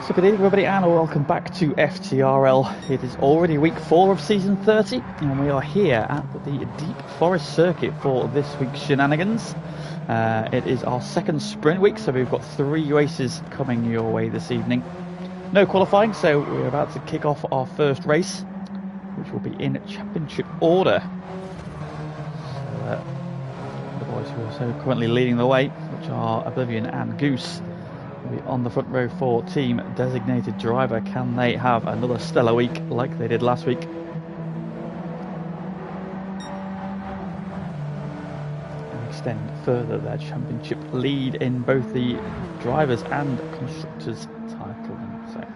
So good evening everybody and welcome back to FTRL. It is already week 4 of season 30 and we are here at the Deep Forest Circuit for this week's shenanigans. It is our second sprint week, so we've got 3 races coming your way this evening. No qualifying, so we're about to kick off our first race, which will be in championship order. So, the boys who are so currently leading the way, which are Oblivion and Goose, on the front row for team designated driver. Can they have another stellar week like they did last week? And extend further their championship lead in both the drivers and constructors title. So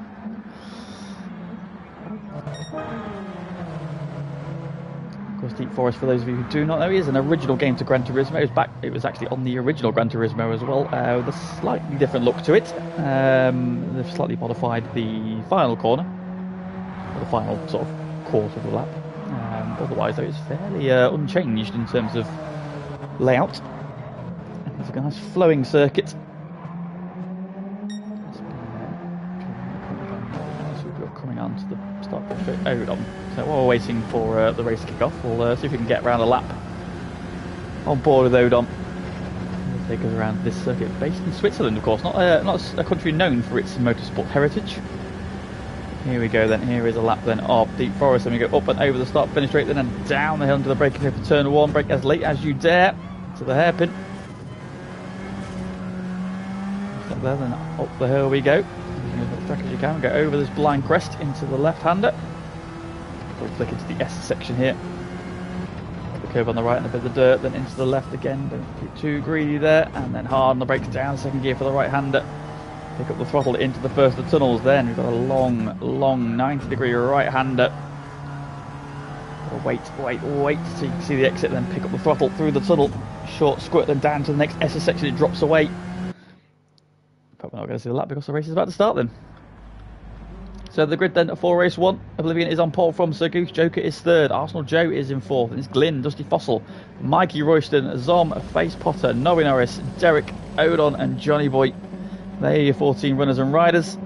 of course, Deep Forest, for those of you who do not know, is an original game to Gran Turismo. It was actually on the original Gran Turismo as well, with a slightly different look to it. They've slightly modified the final corner, or the final sort of quarter of the lap. Otherwise, though, it's fairly unchanged in terms of layout. And it's a nice flowing circuit. Coming on to the start of the Odom. So while we're waiting for the race to kick off, we'll see if we can get around a lap on board with Odom. We'll take us around this circuit, based in Switzerland, of course, not a country known for its motorsport heritage. Here we go then. Here is a lap then of Deep Forest, and we go up and over the start-finish straight, then and down the hill into the braking here for turn 1. Brake as late as you dare to the hairpin. Stop there, then up the hill we go. As much track as you can, go over this blind crest into the left-hander. We'll flick into the S section here. The curve on the right and a bit of the dirt, then into the left again. Don't get too greedy there, and then hard on the brakes down, second gear for the right-hander. Pick up the throttle into the first of the tunnels. Then we've got a long 90-degree right-hander. Wait so you can see the exit, then pick up the throttle through the tunnel. Short squirt, then down to the next S section. It drops away. But we're not going to see the lap because the race is about to start then. So the grid then for race 1. Oblivion is on pole from Sir Goose. Joker is 3rd. Arsenal Joe is in 4th. And it's Glyn, Dusty Fossil, Mikey Royston, Zom, Face Potter, Noe Norris, Derek, Odon and Johnny Boy. They are your 14 runners and riders.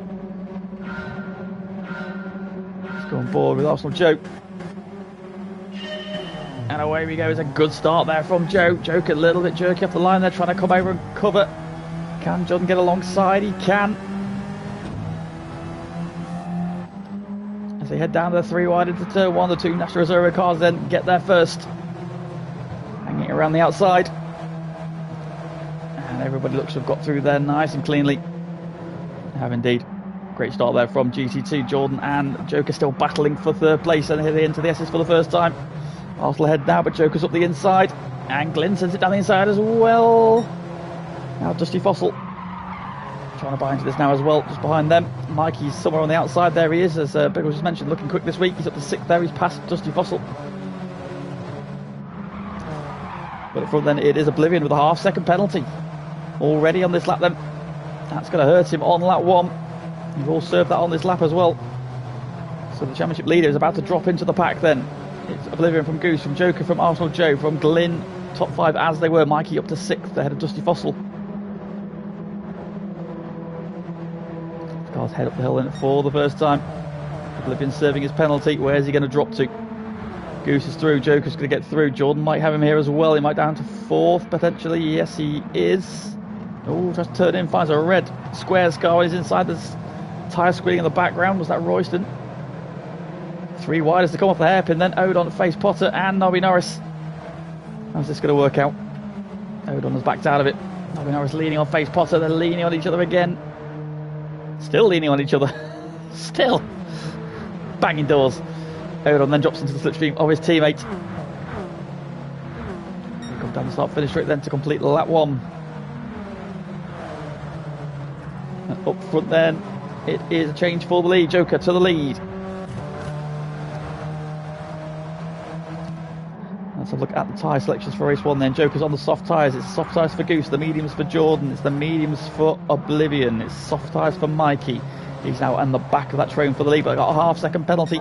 Let's go on board with Arsenal Joe. And away we go. It's a good start there from Joe. Joker a little bit jerky off the line there, trying to come over and cover. Can John get alongside? He can. As they head down to the 3 wide into turn 1, the 2 National Reserve cars then get there first. Hanging around the outside. And everybody looks to have got through there nice and cleanly. They have indeed. Great start there from GT2. Jordan and Joker still battling for 3rd place, and here they enter the S's for the first time. Arsenal ahead now, but Joker's up the inside. And Glyn sends it down the inside as well. Now Dusty Fossil trying to buy into this now as well, just behind them. Mikey's somewhere on the outside. There he is, as Big just mentioned, looking quick this week. He's up to 6th there, he's past Dusty Fossil. But up front then it is Oblivion with a half-second penalty already on this lap then. That's going to hurt him on lap 1. You've all served that on this lap as well. So the championship leader is about to drop into the pack then. It's Oblivion from Goose, from Joker, from Arsenal Joe, from Glyn, top 5 as they were. Mikey up to 6th ahead of Dusty Fossil. Cars head up the hill then for the first time. Oblivion serving his penalty. Where's he going to drop to? Goose is through. Joker's going to get through. Jordan might have him here as well. He might down to 4th potentially. Yes, he is. Oh, tries to turn in. Finds a red squares car. He's inside. There's tyre squealing in the background. Was that Royston? 3 wide as to come off the hairpin. Then Odon, Face Potter and Noe Norris. How's this going to work out? Odon has backed out of it. Noe Norris leaning on Face Potter. They're leaning on each other again. Still leaning on each other. Still banging doors. Odon then drops into the slipstream of his teammate. He comes down the start finish straight then to complete lap 1. And up front then it is a change for the lead. Joker to the lead. Let's have a look at the tyre selections for race 1 then. Joker's on the soft tyres. It's soft tyres for Goose, the mediums for Jordan, it's the mediums for Oblivion, it's soft tyres for Mikey. He's now in the back of that train for the lead, but I got a half-second penalty.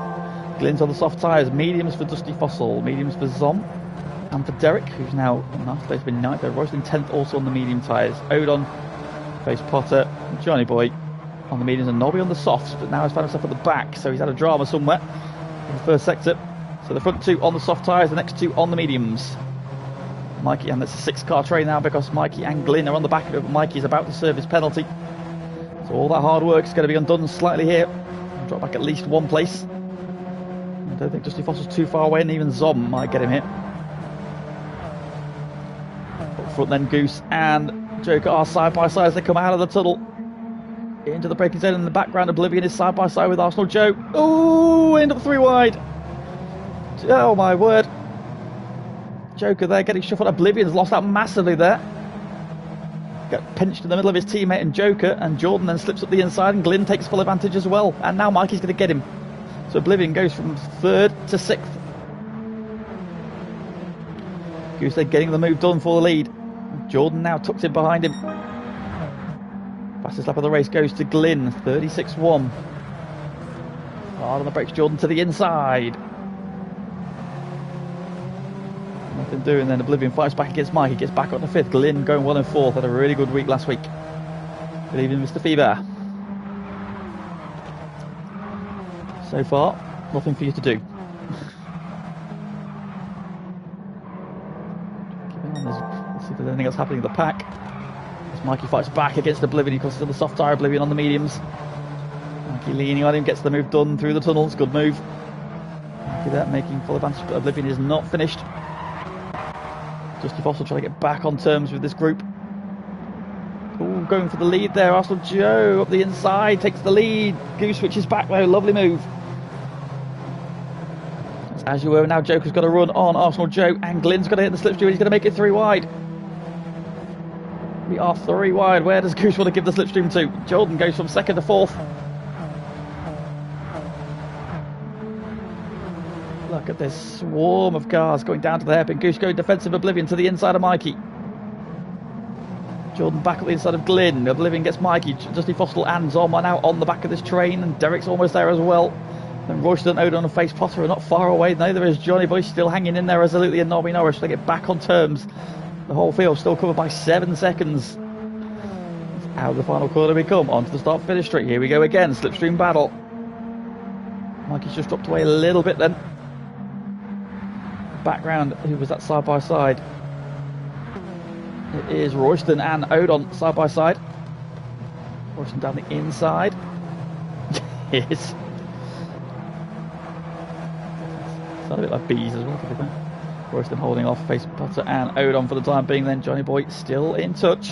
Glyn's on the soft tyres. Mediums for Dusty Fossil, mediums for Zom, and for Derek, who's now in last place, been 9th. Royston 10th, also on the medium tyres. Odon, Face Potter, Johnny Boy on the mediums and Nobby on the softs, but now he's found himself at the back, so he's had a drama somewhere in the first sector. So the front two on the soft tyres, the next two on the mediums. Mikey, and it's a 6-car train now because Mikey and Glyn are on the back of it, but Mikey's about to serve his penalty. So all that hard work is going to be undone slightly here. Drop back at least one place. I don't think Dusty Fossil's too far away, and even Zom might get him here. Up front then, Goose and Joker are side by side as they come out of the tunnel. Into the braking zone in the background. Oblivion is side by side with Arsenal Joe. Oh, end up 3 wide. Oh my word. Joker there getting shuffled. Oblivion's lost out massively there. Got pinched in the middle of his teammate and Joker, and Jordan then slips up the inside, and Glyn takes full advantage as well. And now Mikey's going to get him. So Oblivion goes from 3rd to 6th. Goose then getting the move done for the lead. Jordan now tucked in behind him. Fastest lap of the race goes to Glyn, 36.1. Hard on the brakes, Jordan to the inside. Nothing doing then. Oblivion fights back against Mike. He gets back up to 5th. Glyn going 1 and 4th. Had a really good week last week. Good evening, Mr. Fever. So far, nothing for you to do. Let's see if there's anything else happening in the pack. As Mikey fights back against Oblivion. He comes to the soft tyre. Oblivion on the mediums. Mikey leaning on him. Gets the move done through the tunnels. Good move. Mikey there making full advantage, but Oblivion is not finished. Dusty Fossil trying to get back on terms with this group. Ooh, going for the lead there. Arsenal Joe up the inside takes the lead. Goose switches back though. Lovely move. As you were now, Joker's got to run on Arsenal Joe, and Glyn's got to hit the slipstream. He's going to make it 3 wide. We are 3 wide. Where does Goose want to give the slipstream to? Jordan goes from 2nd to 4th. Look at this swarm of cars going down to the hairpin. Goose going defensive. Oblivion to the inside of Mikey. Jordan back at the inside of Glyn. Oblivion gets Mikey. Dusty Fossil and Zom are now on the back of this train, and Derek's almost there as well. Then Royston, Odon and Face Potter are not far away. Neither is Johnny Boy, still hanging in there resolutely, and Nobby Norris. They get back on terms. The whole field still covered by 7 seconds. Out of the final corner we come. Onto the start-finish straight. Here we go again. Slipstream battle. Mikey's just dropped away a little bit then. Background, who was that side by side? It is Royston and Odon side by side. Royston down the inside. Yes. Sound a bit like bees as well, to be fair. Royston holding off Face Potter and Odon for the time being. Then Johnny Boy still in touch.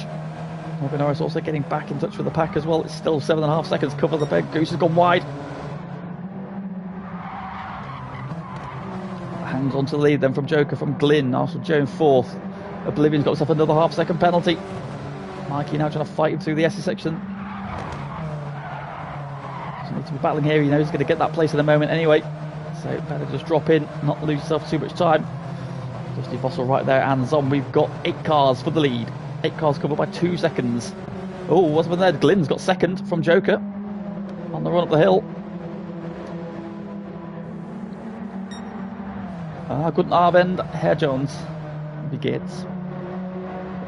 Morgan Norris also getting back in touch with the pack as well. It's still 7.5 seconds cover the peg. Goose has gone wide. Hangs on to the lead then from Joker, from Glyn. Arsenal Joe in 4th. Oblivion's got himself another half-second penalty. Mikey now trying to fight him through the S section. Doesn't need to be battling here. He knows he's going to get that place in a moment anyway. So better just drop in, not lose yourself too much time. Dusty Fossil right there, and Zom. We've got 8 cars for the lead. 8 cars covered by 2 seconds. Oh, what's happened there? Glyn's got 2nd from Joker on the run up the hill. Good Arvend, Herr Jones. Begins.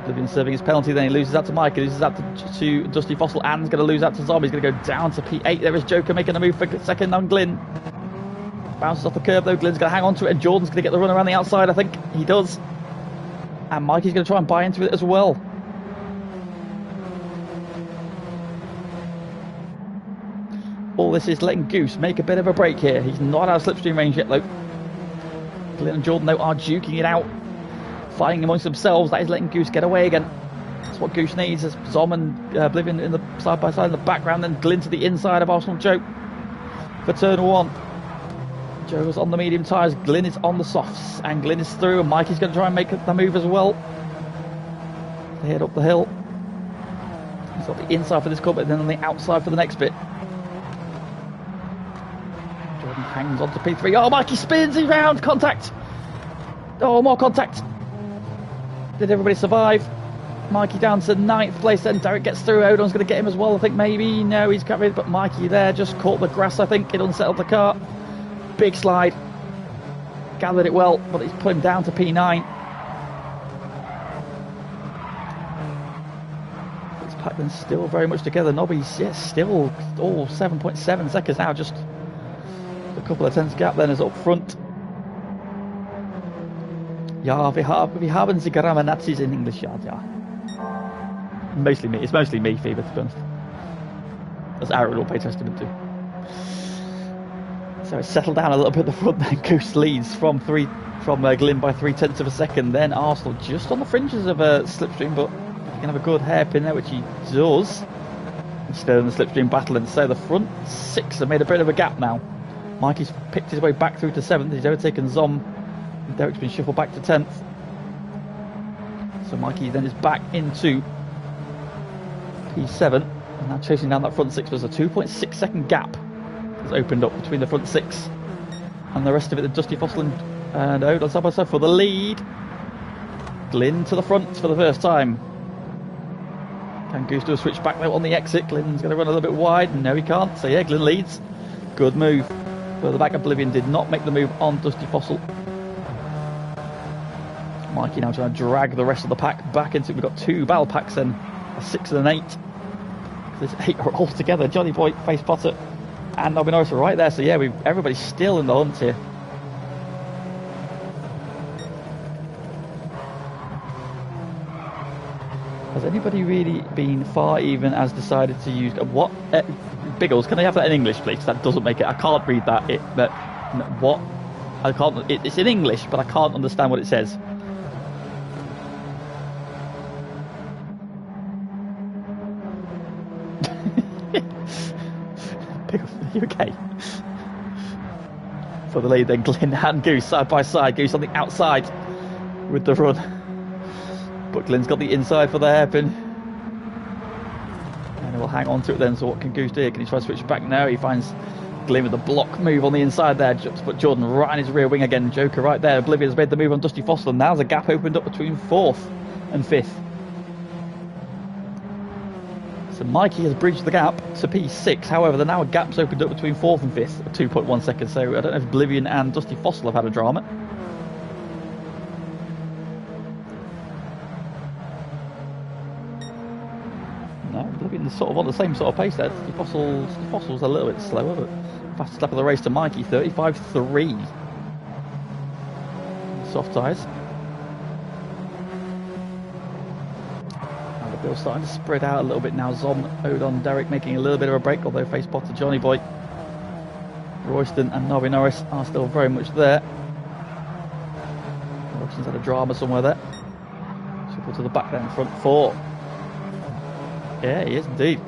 Oblivion serving his penalty, then he loses out to Mike, he loses out to Dusty Fossil, and he's going to lose out to Zom. He's going to go down to P8. There is Joker making a move for 2nd on Glyn. Bounces off the curb though. Glyn's going to hang on to it, and Jordan's going to get the run around the outside. I think he does. And Mikey's going to try and buy into it as well. All this is letting Goose make a bit of a break here. He's not out of slipstream range yet though. Glyn and Jordan though are duking it out, fighting amongst themselves. That is letting Goose get away again. That's what Goose needs. As Zom and Oblivion in the side by side in the background, then Glyn to the inside of Arsenal Joe for turn 1. Joe was on the medium tyres, Glyn is on the softs, and Glyn is through, and Mikey's going to try and make the move as well. They head up the hill. He's got the inside for this cut, but then on the outside for the next bit. Jordan hangs on to P3. Oh, Mikey spins, he's round, contact. Oh, more contact. Did everybody survive? Mikey down to 9th place, then Derek gets through. Odon's going to get him as well, I think, maybe. No, he's covered, but Mikey there just caught the grass, I think. It unsettled the car. Big slide. Gathered it well, but he's put him down to P9. It's pack then still very much together. Nobby's, yes, still all 7.7 seconds now, just a couple of tenths gap then is up front. Ja, wir haben sie grammar Nazis in English, yeah. Mostly me, it's mostly me, Phoebe, to be honest. As Aaron will pay testament to. So it's settled down a little bit at the front then. Goose leads from Glyn by 0.3 of a second. Then Arsenal just on the fringes of a slipstream, but he can have a good hairpin there, which he does. Still in the slipstream battle, and so the front six have made a bit of a gap now. Mikey's picked his way back through to 7th. He's overtaken Zom. Derek's been shuffled back to 10th. So Mikey then is back into P7. And now chasing down that front six. There's a 2.6 second gap has opened up between the front six and the rest of it. The Dusty Fossil and Ode on side by side for the lead. Glyn to the front for the first time. Can Goose do a switch back though on the exit? Glyn's going to run a little bit wide. No, he can't. So yeah, Glyn leads. Good move. Further back, Oblivion did not make the move on Dusty Fossil. Mikey now trying to drag the rest of the pack back into. We've got two battle packs then, a 6 and an 8. There's 8 are all together. Johnny Boy, Face Potter, and Nobby Norris are right there. So yeah, everybody's still in the hunt here. Has anybody really been far even as decided to use what? Biggles, can I have that in English, please? That doesn't make it. I can't read that. What? I can't. It's in English, but I can't understand what it says. Biggles, are you okay? For the lead, then Glyn and Goose side by side. Goose on the outside with the run. But Glyn's got the inside for the hairpin. And he'll hang on to it then. So what can Goose do? Can he try to switch back? No, he finds Glyn with the block move on the inside there. Just put Jordan right on his rear wing again. Joker right there. Oblivion has made the move on Dusty Fossil. And now there's a gap opened up between 4th and 5th. So Mikey has bridged the gap to P6. However, there now a gap's opened up between 4th and 5th at 2.1 seconds. So I don't know if Oblivion and Dusty Fossil have had a drama. Sort of on the same sort of pace there. The Fossil's a little bit slower, but fastest lap of the race to Mikey, 35.3. Soft tyres. And the bill's starting to spread out a little bit now. Zom, Odon, Derek making a little bit of a break, although Face Potter, Johnny Boy, Royston and Nobby Norris are still very much there. Royston's had a drama somewhere there. Triple to the back then, front 4. Yeah, he is indeed.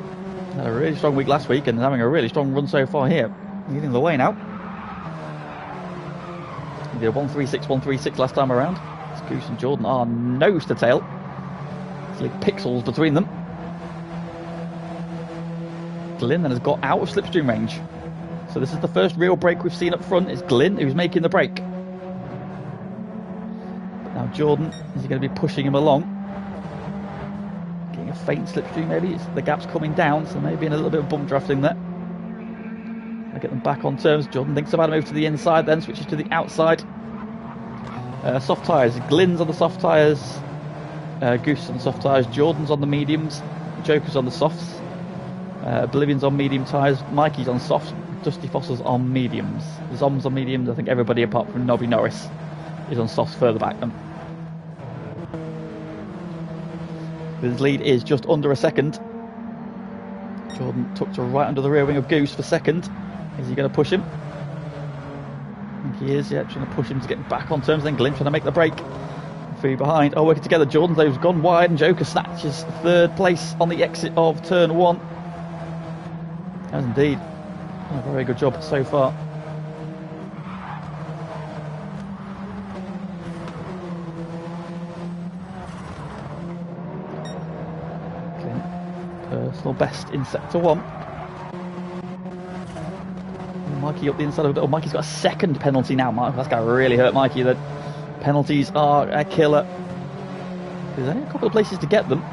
Had a really strong week last week and having a really strong run so far here. Leading the way now. He did a 136, 136 last time around. Goose and Jordan are nose to tail. It's like pixels between them. Glyn then has got out of slipstream range. So this is the first real break we've seen up front. It's Glyn who's making the break. But now Jordan, is he going to be pushing him along? Faint slipstream maybe, the gap's coming down, so maybe in a little bit of bump drafting there. I'll get them back on terms. Jordan thinks about a move to the inside, then switches to the outside. Soft tyres, Glyn's on the soft tyres, Goose on the soft tyres, Jordan's on the mediums, Joker's on the softs, Oblivion's on medium tyres, Mikey's on softs, Dusty Fossil's on mediums, Zom's on mediums. I think everybody apart from Nobby Norris is on softs further back then. His lead is just under a second. Jordan tucked right under the rear wing of Goose for second. Is he going to push him? I think he is, yeah, trying to push him to get back on terms. Then Glyn trying to make the break. 3 behind. Oh, working together. Jordan, they've gone wide, and Joker snatches 3rd place on the exit of turn 1. Has indeed. A very good job so far. Personal best in sector 1. Mikey up the inside of it. Oh, Mikey's got a 2nd penalty now. That's going to really hurt Mikey. The penalties are a killer. There's only a couple of places to get them.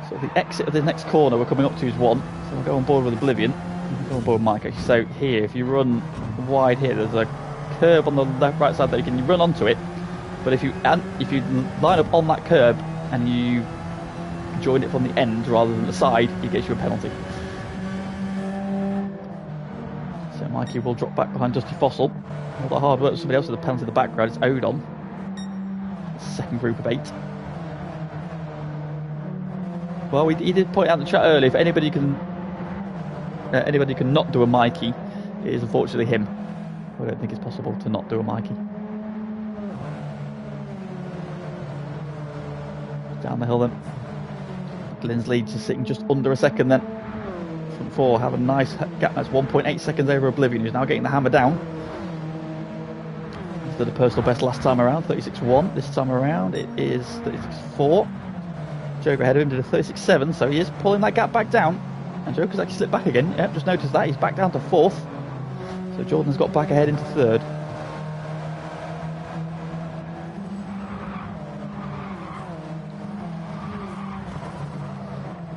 So the exit of the next corner we're coming up to is 1. So we'll go on board with Oblivion. We'll go on board with Mikey. So here, if you run wide here, there's a curb on the right side that you can run onto it. But if you line up on that curb and you join it from the end rather than the side, he gets you a penalty. So Mikey will drop back behind Dusty Fossil. All the hard work of somebody else with a penalty in the background. It's Odon. Second group of 8. Well, he did point out in the chat earlier, if anybody can not do a Mikey, it is unfortunately him. I don't think it's possible to not do a Mikey. Down the hill then. Glynn's lead is sitting just under a second then. Front 4 have a nice gap. That's 1.8 seconds over Oblivion, who's now getting the hammer down. Instead of personal best last time around, 36.1. This time around it is 36.4. Joker ahead of him did a 36.7, so he is pulling that gap back down. And Joker's actually slipped back again. Yep, just noticed that. He's back down to 4th. So Jordan's got back ahead into 3rd.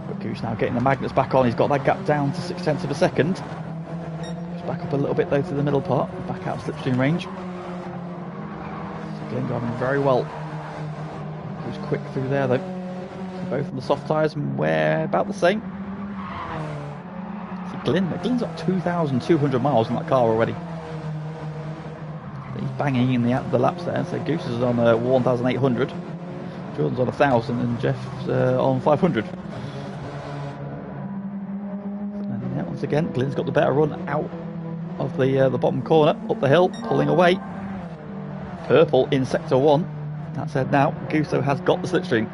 But Goose now getting the magnets back on. He's got that gap down to 0.6 of a second. Just back up a little bit though to the middle part. Back out of slipstream range. So Glynn driving very well. Goose quick through there though. So both on the soft tyres and we're about the same. Glyn's got 2,200 miles on that car already. He's banging in the laps there. So Goose is on 1,800, Jordan's on 1,000, and Jeff's on 500. And yeah, once again, Glyn's got the better run out of the bottom corner, up the hill, pulling away. Purple in sector 1. That said, now Gusto has got the slipstream.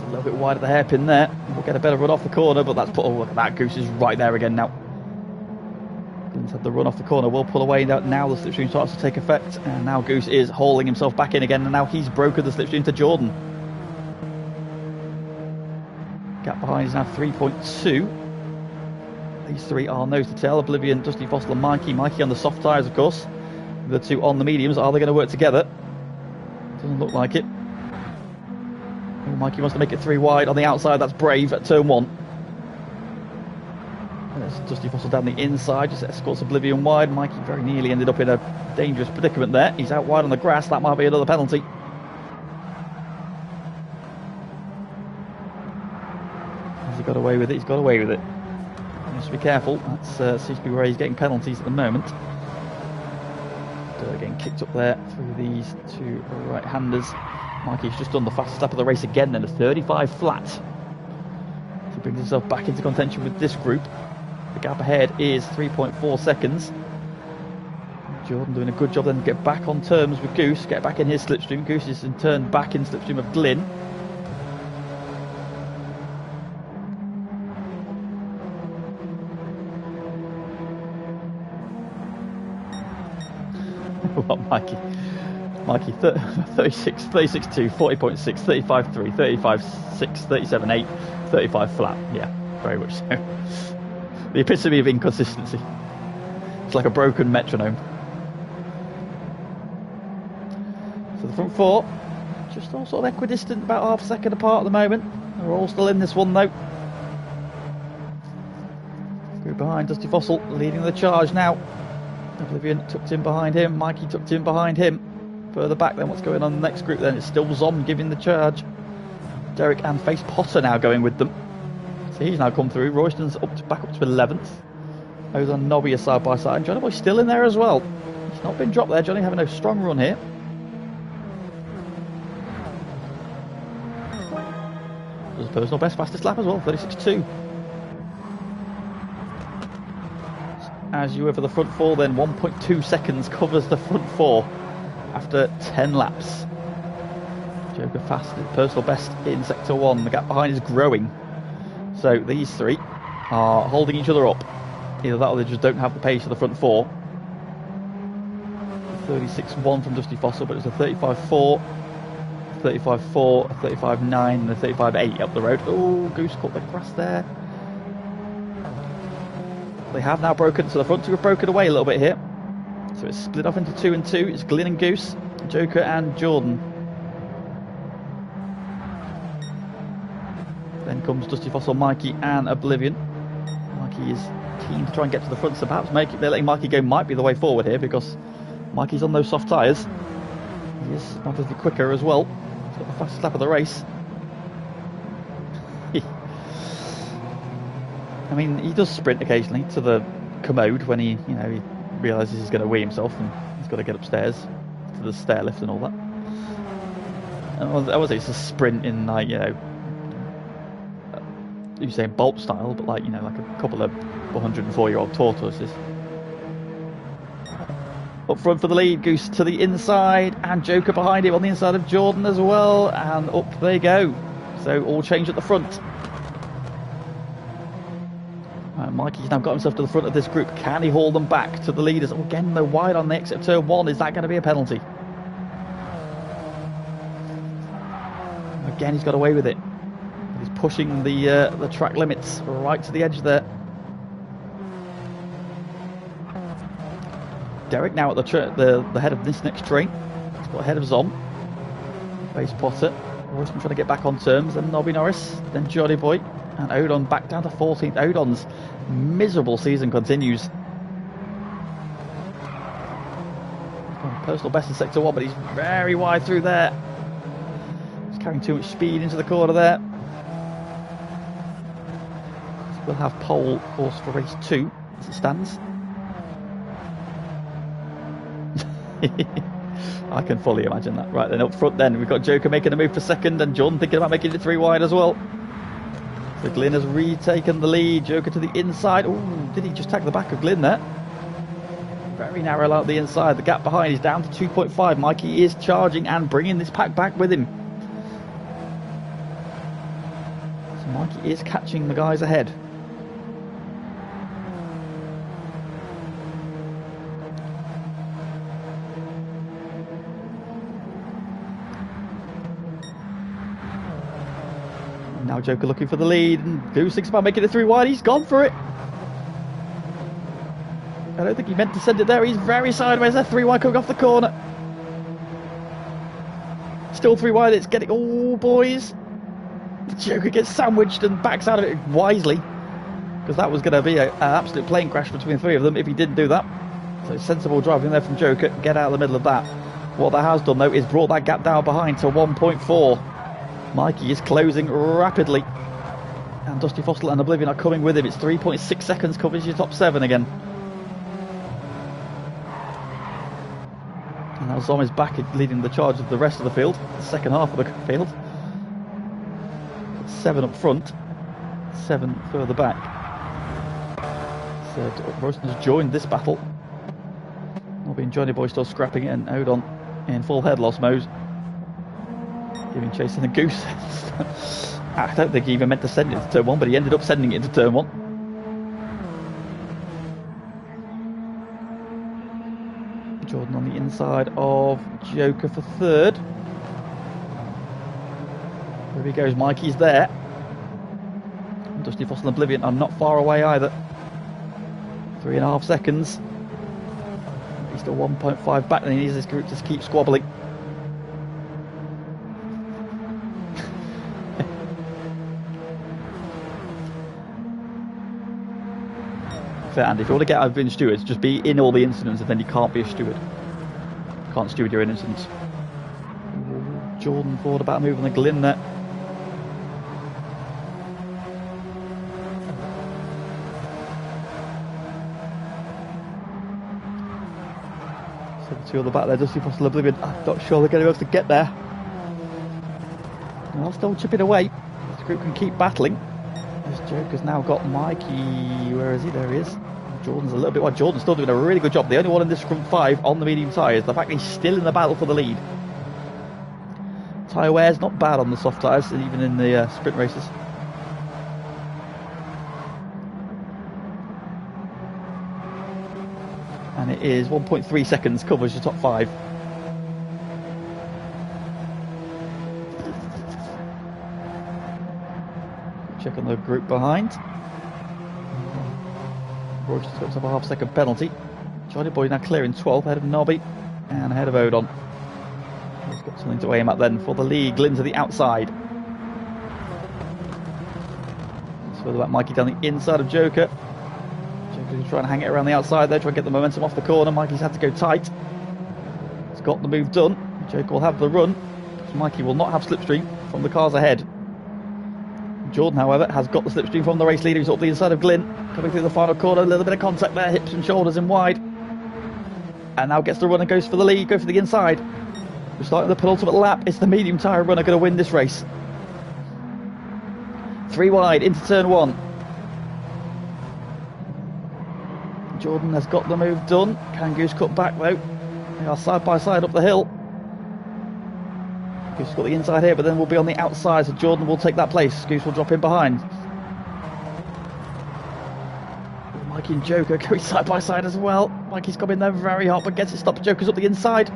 A little bit wide at the hairpin there. We'll get a better run off the corner, but that's put. Oh, look at that. Goose is right there again now. Glyn's had the run off the corner. Will pull away now. Now the slipstream starts to take effect, and now Goose is hauling himself back in again, and now he's broken the slipstream to Jordan. Gap behind is now 3.2. These three are nose to tail. Oblivion, Dusty Fossil and Mikey. Mikey on the soft tyres, of course. The two on the mediums. Are they going to work together? Doesn't look like it. Oh, Mikey wants to make it 3 wide on the outside. That's brave at turn 1. There's Dusty Fossil down the inside. Just escorts Oblivion wide. Mikey very nearly ended up in a dangerous predicament there. He's out wide on the grass. That might be another penalty. Has he got away with it? He's got away with it. He needs to be careful. That seems to be where he's getting penalties at the moment. Getting kicked up there through these two right-handers. Mikey's just done the fastest lap of the race again then, a 35 flat. So he brings himself back into contention with this group. The gap ahead is 3.4 seconds. Jordan doing a good job then to get back on terms with Goose, get back in his slipstream. Goose is in turn back in slipstream of Glynn. What, Mikey? 36, 36.2, 40.6, 35.3, 35.6, 37.8, 35 flat. Yeah, very much so. The epitome of inconsistency. It's like a broken metronome. So the front 4, just all sort of equidistant, about half a second apart at the moment. They're all still in this one though. Group behind Dusty Fossil, leading the charge now. Oblivion tucked in behind him, Mikey tucked in behind him. Further back then, what's going on in the next group then? It's still Zom giving the charge. Derek and Face Potter now going with them. So he's now come through. Royston's back up to 11th. Ozone and Nobby are side by side. And Johnny Boy's still in there as well. He's not been dropped there. Johnny having a strong run here. Does a personal best fastest lap as well, 36.2. As you were for the front 4 then, 1.2 seconds covers the front 4 after 10 laps. Joker fast, personal best in sector 1. The gap behind is growing. So these three are holding each other up. Either that or they just don't have the pace of the front 4. 36.1 from Dusty Fossil, but it's a 35.4, 35.4, a 35.9 and a 35.8 up the road. Oh, Goose caught the grass there. They have now broken, so the front 2 have broken away a little bit here. So it's split off into 2 and 2. It's Glynn and Goose, Joker and Jordan. Then comes Dusty Fossil, Mikey and Oblivion. Mikey Mikey is keen to try and get to the front, so perhaps they're letting Mikey go might be the way forward here, because Mikey's on those soft tyres. He is obviously quicker as well. He's got the fastest lap of the race. I mean, he does sprint occasionally to the commode when he realises he's going to wee himself and he's got to get upstairs to the stair lift and all that. I would say it's a sprint in, like, you say Bolt style, but like, like a couple of 104-year-old tortoises. Up front for the lead, Goose to the inside, and Joker behind him on the inside of Jordan as well, and up they go. So all change at the front. Mikey's now got himself to the front of this group. Can he haul them back to the leaders? Oh, again, they're wide on the exit of turn 1. Is that going to be a penalty? Again, he's got away with it. He's pushing the track limits right to the edge there. Derek now at the head of this next train. He's got ahead of Zom. Base Potter. Royston trying to get back on terms. Then Nobby Norris. Then Johnny Boy. And Odon back down to 14th. Odon's miserable season continues. Personal best in sector 1, but he's very wide through there. He's carrying too much speed into the corner there. So we'll have pole course for race 2 as it stands. I can fully imagine that. Right then, up front then, we've got Joker making a move for second, and Jordan thinking about making it 3 wide as well. So Glyn has retaken the lead. Joker to the inside. Oh, did he just tag the back of Glyn there? Very narrow out the inside. The gap behind is down to 2.5. Mikey is charging and bringing this pack back with him. So Mikey is catching the guys ahead. Now Joker looking for the lead, and Goose thinks about making it 3 wide. He's gone for it. I don't think he meant to send it there. He's very sideways there. 3 wide coming off the corner. Still 3 wide. It's getting... Oh, boys. The Joker gets sandwiched and backs out of it wisely, because that was going to be an absolute plane crash between the 3 of them if he didn't do that. So sensible driving there from Joker. Get out of the middle of that. What that has done, though, is brought that gap down behind to 1.4. Mikey is closing rapidly, and Dusty Fossil and Oblivion are coming with him. It's 3.6 seconds, covers your top 7 again. And now Zom is back leading the charge of the rest of the field, the second half of the field. 7 up front, 7 further back. So Royston has joined this battle. Nobby and Johnny Boy still scrapping it, and Odon in full head loss mode, giving chase in the Goose. I don't think he even meant to send it to turn 1, but he ended up sending it into turn 1. Jordan on the inside of Joker for 3rd. There he goes, Mikey's there. And Dusty Fossil and Oblivion are not far away either. 3.5 seconds. He's still 1.5 back, and he needs this group to keep squabbling. And if you want to get out of being stewards, just be in all the incidents, and then you can't be a steward. You can't steward your own incidents. Jordan forward about moving the Glyn there. So the 2 on the back there, Dusty Fossil Oblivion. I'm not sure they're going to be able to get there. They'll still chipping away. This group can keep battling. This Joker's now got Mikey. Where is he? There he is. Jordan's a little bit wide. Jordan's still doing a really good job. The only one in this front 5 on the medium tyres. The fact that he's still in the battle for the lead. Tyre wear's not bad on the soft tyres, even in the sprint races. And it is 1.3 seconds, covers your top 5. Check on the group behind. Roger's got himself a half-second penalty. Johnny Boy now clearing 12th, ahead of Nobby and ahead of Odon. He's got something to aim at then for the lead. Glyn to the outside. It's further back, Mikey down the inside of Joker. trying to hang it around the outside there, trying to get the momentum off the corner. Mikey's had to go tight. He's got the move done. Joker will have the run. Mikey will not have slipstream from the cars ahead. Jordan, however, has got the slipstream from the race leader. He's up the inside of Glyn, coming through the final corner. A little bit of contact there, hips and shoulders in wide. And now gets the run and goes for the lead, go for the inside. We're starting the penultimate lap. It's the medium tyre runner going to win this race. 3 wide into turn 1. Jordan has got the move done. Can Goose cut back though? They are side by side up the hill. Goose has got the inside here, but then we'll be on the outside, so Jordan will take that place. Goose will drop in behind. Mikey and Joker going side by side as well. Mikey's coming there very hot, but gets it stopped. Joker's up the inside.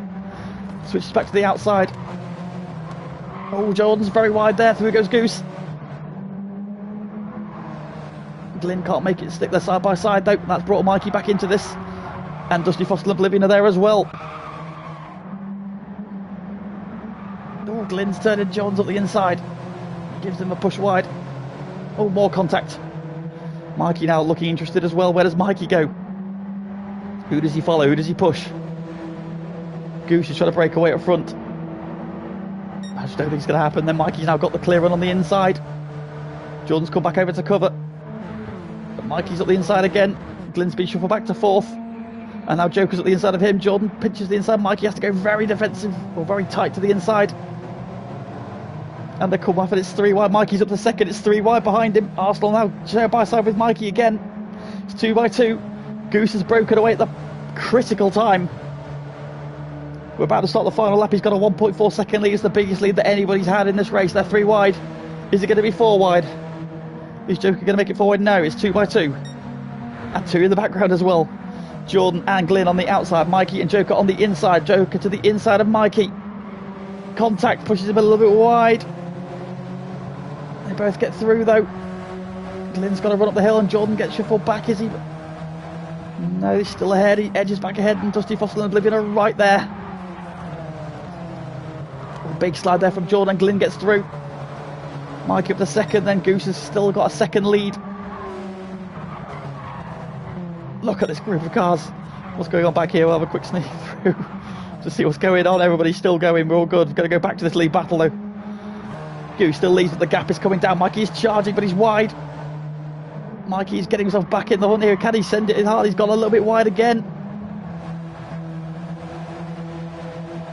Switches back to the outside. Oh, Jordan's very wide there. Through goes Goose. Glyn can't make it stick there side by side though. That's brought Mikey back into this. And Dusty Fossil and Oblivion are there as well. Oh, Glyn's turning Jones up the inside. Gives him a push wide. Oh, more contact. Mikey now looking interested as well. Where does Mikey go? Who does he follow? Who does he push? Goose is trying to break away up front. I just don't think it's going to happen. Then Mikey's now got the clear run on the inside. Jordan's come back over to cover. But Mikey's up the inside again. Glyn's been shuffled back to 4th. And now Joker's at the inside of him. Jordan pinches the inside. Mikey has to go very defensive, or very tight to the inside. And they come off and it's 3 wide. Mikey's up to 2nd. It's 3 wide behind him. Arsenal now side by side with Mikey again. It's 2 by 2. Goose has broken away at the critical time. We're about to start the final lap. He's got a 1.4 second lead. It's the biggest lead that anybody's had in this race. They're 3 wide. Is it going to be 4 wide? Is Joker going to make it forward? No, it's 2 by 2. And 2 in the background as well. Jordan and Glyn on the outside. Mikey and Joker on the inside. Joker to the inside of Mikey. Contact pushes him a little bit wide. They both get through though. Glyn's got to run up the hill and Jordan gets shuffled back. Is he? No, he's still ahead. He edges back ahead and Dusty Fossil and Oblivion are right there. A big slide there from Jordan. Glyn gets through. Mikey up to 2nd. Then Goose has still got a 2nd lead. Look at this group of cars. What's going on back here? We'll have a quick sneak through to see what's going on. Everybody's still going. We're all good. We're going to go back to this lead battle though. Goose still leads, but the gap is coming down. Mikey's charging, but he's wide. Mikey's getting himself back in the hunt here. Can he send it in hard? He's gone a little bit wide again.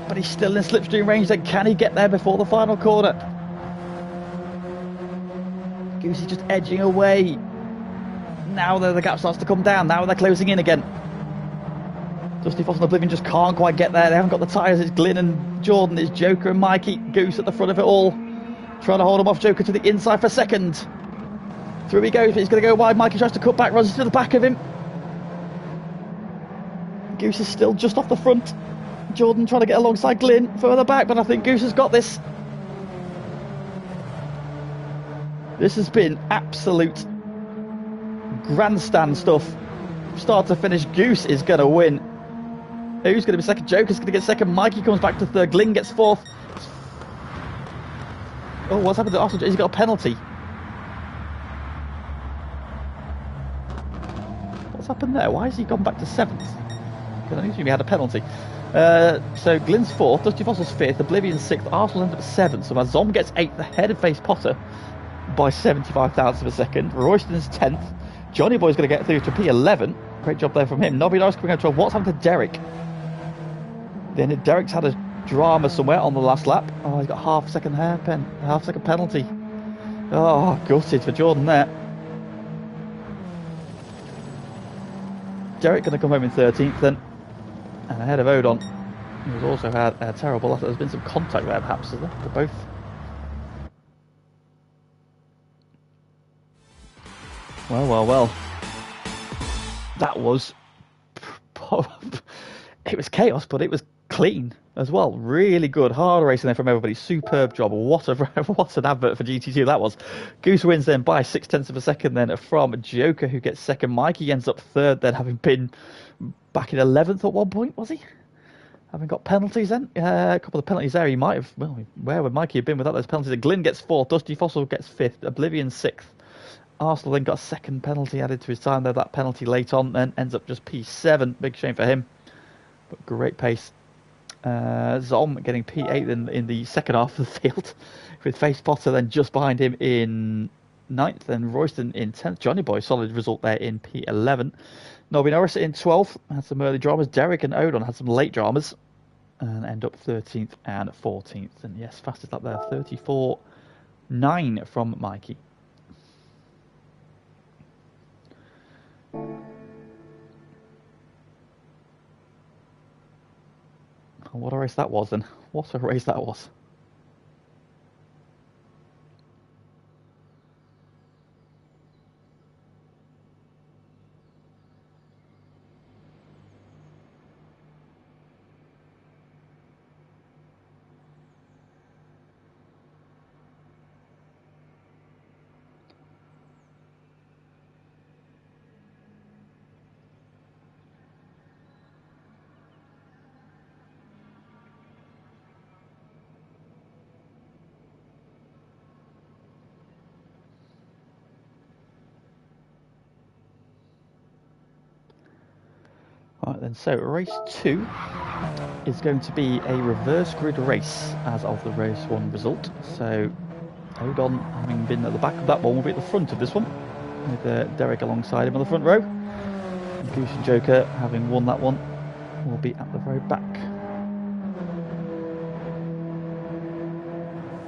But he's still in slipstream range. Then can he get there before the final corner? Goose is just edging away. Now the gap starts to come down. Now they're closing in again. Dusty Fossil and Oblivion just can't quite get there. They haven't got the tyres. It's Glyn and Jordan. It's Joker and Mikey. Goose at the front of it all. Trying to hold him off. Joker to the inside for 2nd. Through he goes, but he's going to go wide. Mikey tries to cut back, runs to the back of him. Goose is still just off the front. Jordan trying to get alongside Glyn further back, but I think Goose has got this. This has been absolute grandstand stuff. Start to finish, Goose is going to win. Who's going to be 2nd? Joker's going to get 2nd. Mikey comes back to 3rd. Glyn gets 4th. Oh, what's happened to Arsenal? He's got a penalty. What's happened there? Why has he gone back to 7th? Because I think he had a penalty. So Glyn's 4th, Dusty Fossil's 5th, Oblivion's 6th, Arsenal ends up 7th. So Mazom gets 8th ahead of Face Potter by 75,000 of a second. Royston's 10th. Johnny Boy's going to get through to P11. Great job there from him. Nobby Norris coming out to 12. What's happened to Derek? Then Derek's had a drama somewhere on the last lap. Oh, he's got half a second penalty. Oh, gutted for Jordan there. Derek going to come home in 13th then. And ahead of Odon, who's also had a terrible lap. There's been some contact there perhaps, is there? For both. Well. That was... It was chaos, but it was clean as well. Really good, hard racing there from everybody. Superb job. What an advert for GT2 that was. Goose wins then by 0.6 of a second then from Joker, who gets 2nd. Mikey ends up 3rd then, having been back in 11th at one point, was he? Having got penalties then. A couple of penalties there. He might have... Well, where would Mikey have been without those penalties? Glyn gets 4th. Dusty Fossil gets 5th. Oblivion 6th. Arsenal then got a second penalty added to his time, though that penalty late on then ends up just P7. Big shame for him, but great pace. Zom getting P8 in the second half of the field, with Face Potter then just behind him in 9th, and Royston in 10th. Johnny Boy, solid result there in P11. Nobby Norris in 12th, had some early dramas. Derek and Odon had some late dramas, and end up 13th and 14th. And yes, fastest lap there, 34.9 from Mikey. What a race that was, then. What a race that was. Right then, so race 2 is going to be a reverse grid race as of the race 1 result. So Odon, having been at the back of that one, will be at the front of this one, with Derek alongside him on the front row. And Goose and Joker, having won that one, will be at the very back.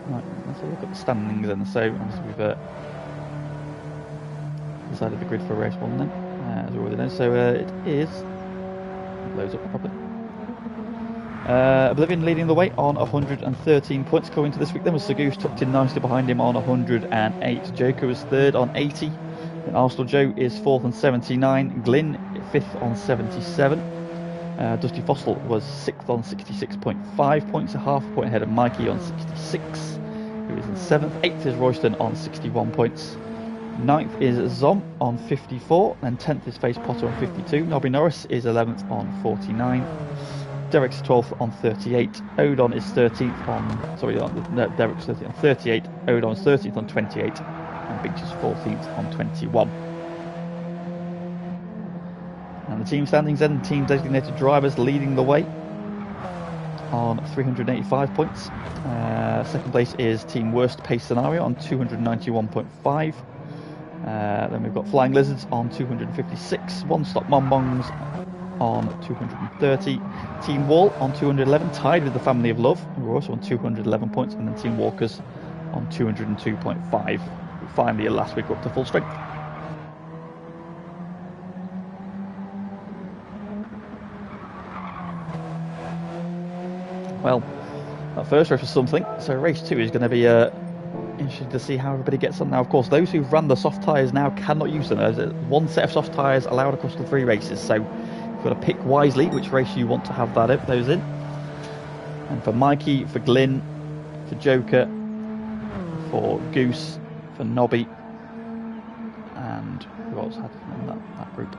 Right, let's have a look at the standings then. So obviously we've decided the grid for race 1 then, as we already know. So it is... loads up properly. Oblivion leading the way on 113 points going to this week. Then was Sir Goose tucked in nicely behind him on 108. Joker was third on 80. Then Arsenal Joe is fourth on 79. Glyn fifth on 77. Dusty Fossil was sixth on 66.5 points, a half a point ahead of Mikey on 66, who is in seventh. Eighth is Royston on 61 points. 9th is Zom on 54, and 10th is Face Potter on 52. Nobby Norris is 11th on 49. Derek's 12th on 38. Odon is 13th on... Sorry, Derek's 13th on 38. Odon's 13th on 28. And Beach is 14th on 21. And the team standings then, team designated drivers leading the way on 385 points. Second place is Team Worst Pace Scenario on 291.5. Then we've got Flying Lizards on 256, One Stop Bonbons on 230, Team Wall on 211, tied with the Family of Love, who are also on 211 points, and then Team Walkers on 202.5. Finally, last week up to full strength. Well, that first race was something, so race 2 is going to be interesting to see how everybody gets on. Now, of course, those who've run the soft tyres now cannot use them. There's one set of soft tyres allowed across the 3 races, so you've got to pick wisely which race you want to have those in. And for Mikey, for Glyn, for Joker, for Goose, for Nobby, and who else had in that group?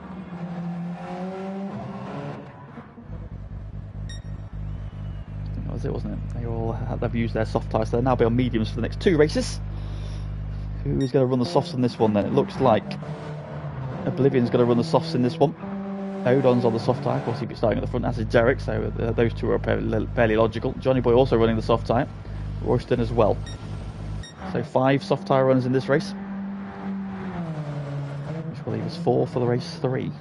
That was it, wasn't it? They all they've used their soft tyres, so they'll now be on mediums for the next 2 races. Who is going to run the softs in this one then? It looks like Oblivion's going to run the softs in this one. Odon's on the soft tyre, of course he'll be starting at the front, as is Derek, so those two are fairly logical. Johnny Boy also running the soft tyre, Royston as well. So 5 soft tyre runners in this race, which will leave us 4 for the race 3.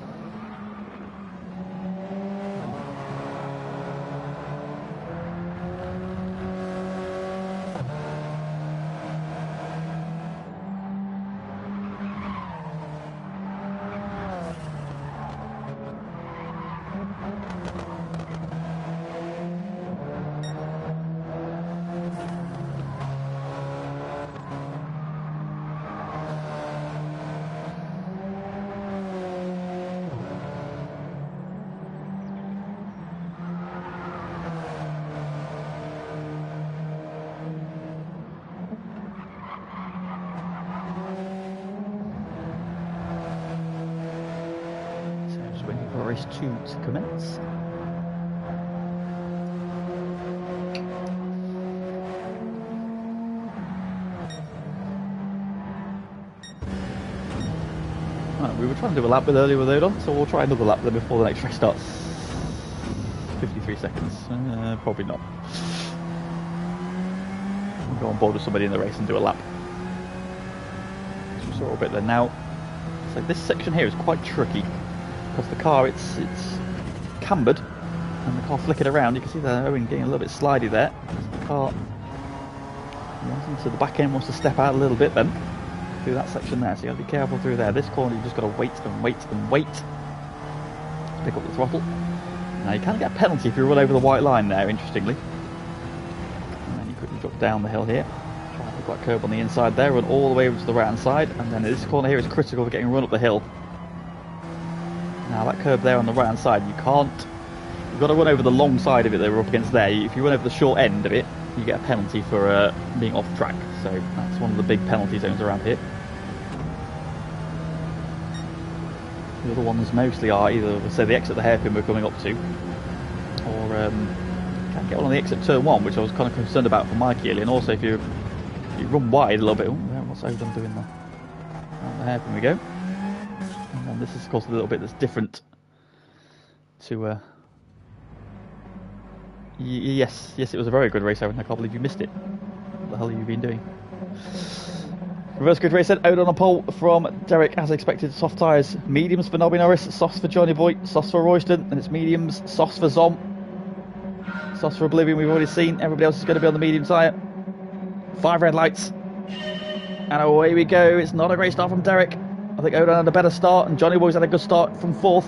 Race 2 to commence. we were trying to do a lap with earlier with Odon, so we'll try another lap then before the next race starts. 53 seconds. Probably not. We'll go on board with somebody in the race and do a lap. So we saw a bit there now. So this section here is quite tricky because the car it's cambered and the car flickered around. You can see the Owen getting a little bit slidey there. The car to the back end wants to step out a little bit then through that section there, so you got to be careful through there. This corner you've just got to wait and wait and wait to pick up the throttle. Now you can get a penalty if you run over the white line there, interestingly. And then you quickly drop down the hill here, try and pick that curb on the inside there, run all the way over to the right hand side, and then this corner here is critical for getting run up the hill. Now that curb there on the right hand side, you've got to run over the long side of it that we're up against there. If you run over the short end of it, you get a penalty for being off track, so that's one of the big penalty zones around here. The other ones mostly are either, say, the exit the hairpin we're coming up to, or can't get one on the exit turn 1, which I was kind of concerned about for Mikey earlier, and also if you run wide a little bit. What's Odom doing there? Around the hairpin we go. And then this is of course a little bit that's different to yes, it was a very good race, Owen. I can't believe you missed it. What the hell have you been doing? Reverse grid race then, Odon on pole from Derek as expected. Soft tyres, mediums for Nobby Norris, softs for Johnny Boy, softs for Royston, and it's mediums, softs for Zom, softs for Oblivion we've already seen. Everybody else is going to be on the medium tyre. 5 red lights. And away we go. It's not a great start from Derek. I think Odon had a better start, and Johnny Boy's had a good start from 4th.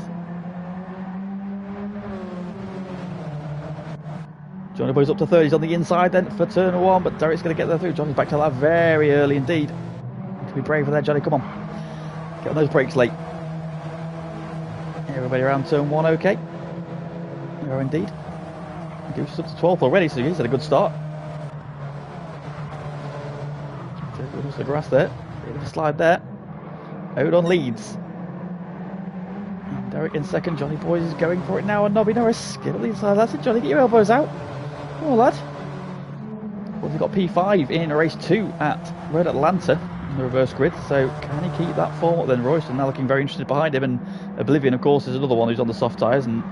Johnny Boy's up to 3rd, he's on the inside then for turn 1, but Derek's going to get there through. Johnny's back to that very early indeed. To be brave for there, Johnny, come on. Get on those brakes late. Everybody around turn 1 okay. They are indeed. Goose is up to 12th already, so he's had a good start. Across the grass there. Bit of a slide there. Odon leads. And Derek in 2nd, Johnny Boy is going for it now, and Nobby Norris. Get on the inside, that's it, Johnny, get your elbows out. Come on, lad. Well, we've got P5 in race 2 at Red Atlanta in the reverse grid, so can he keep that form up then? Royston now looking very interested behind him, and Oblivion, of course, is another one who's on the soft tyres, and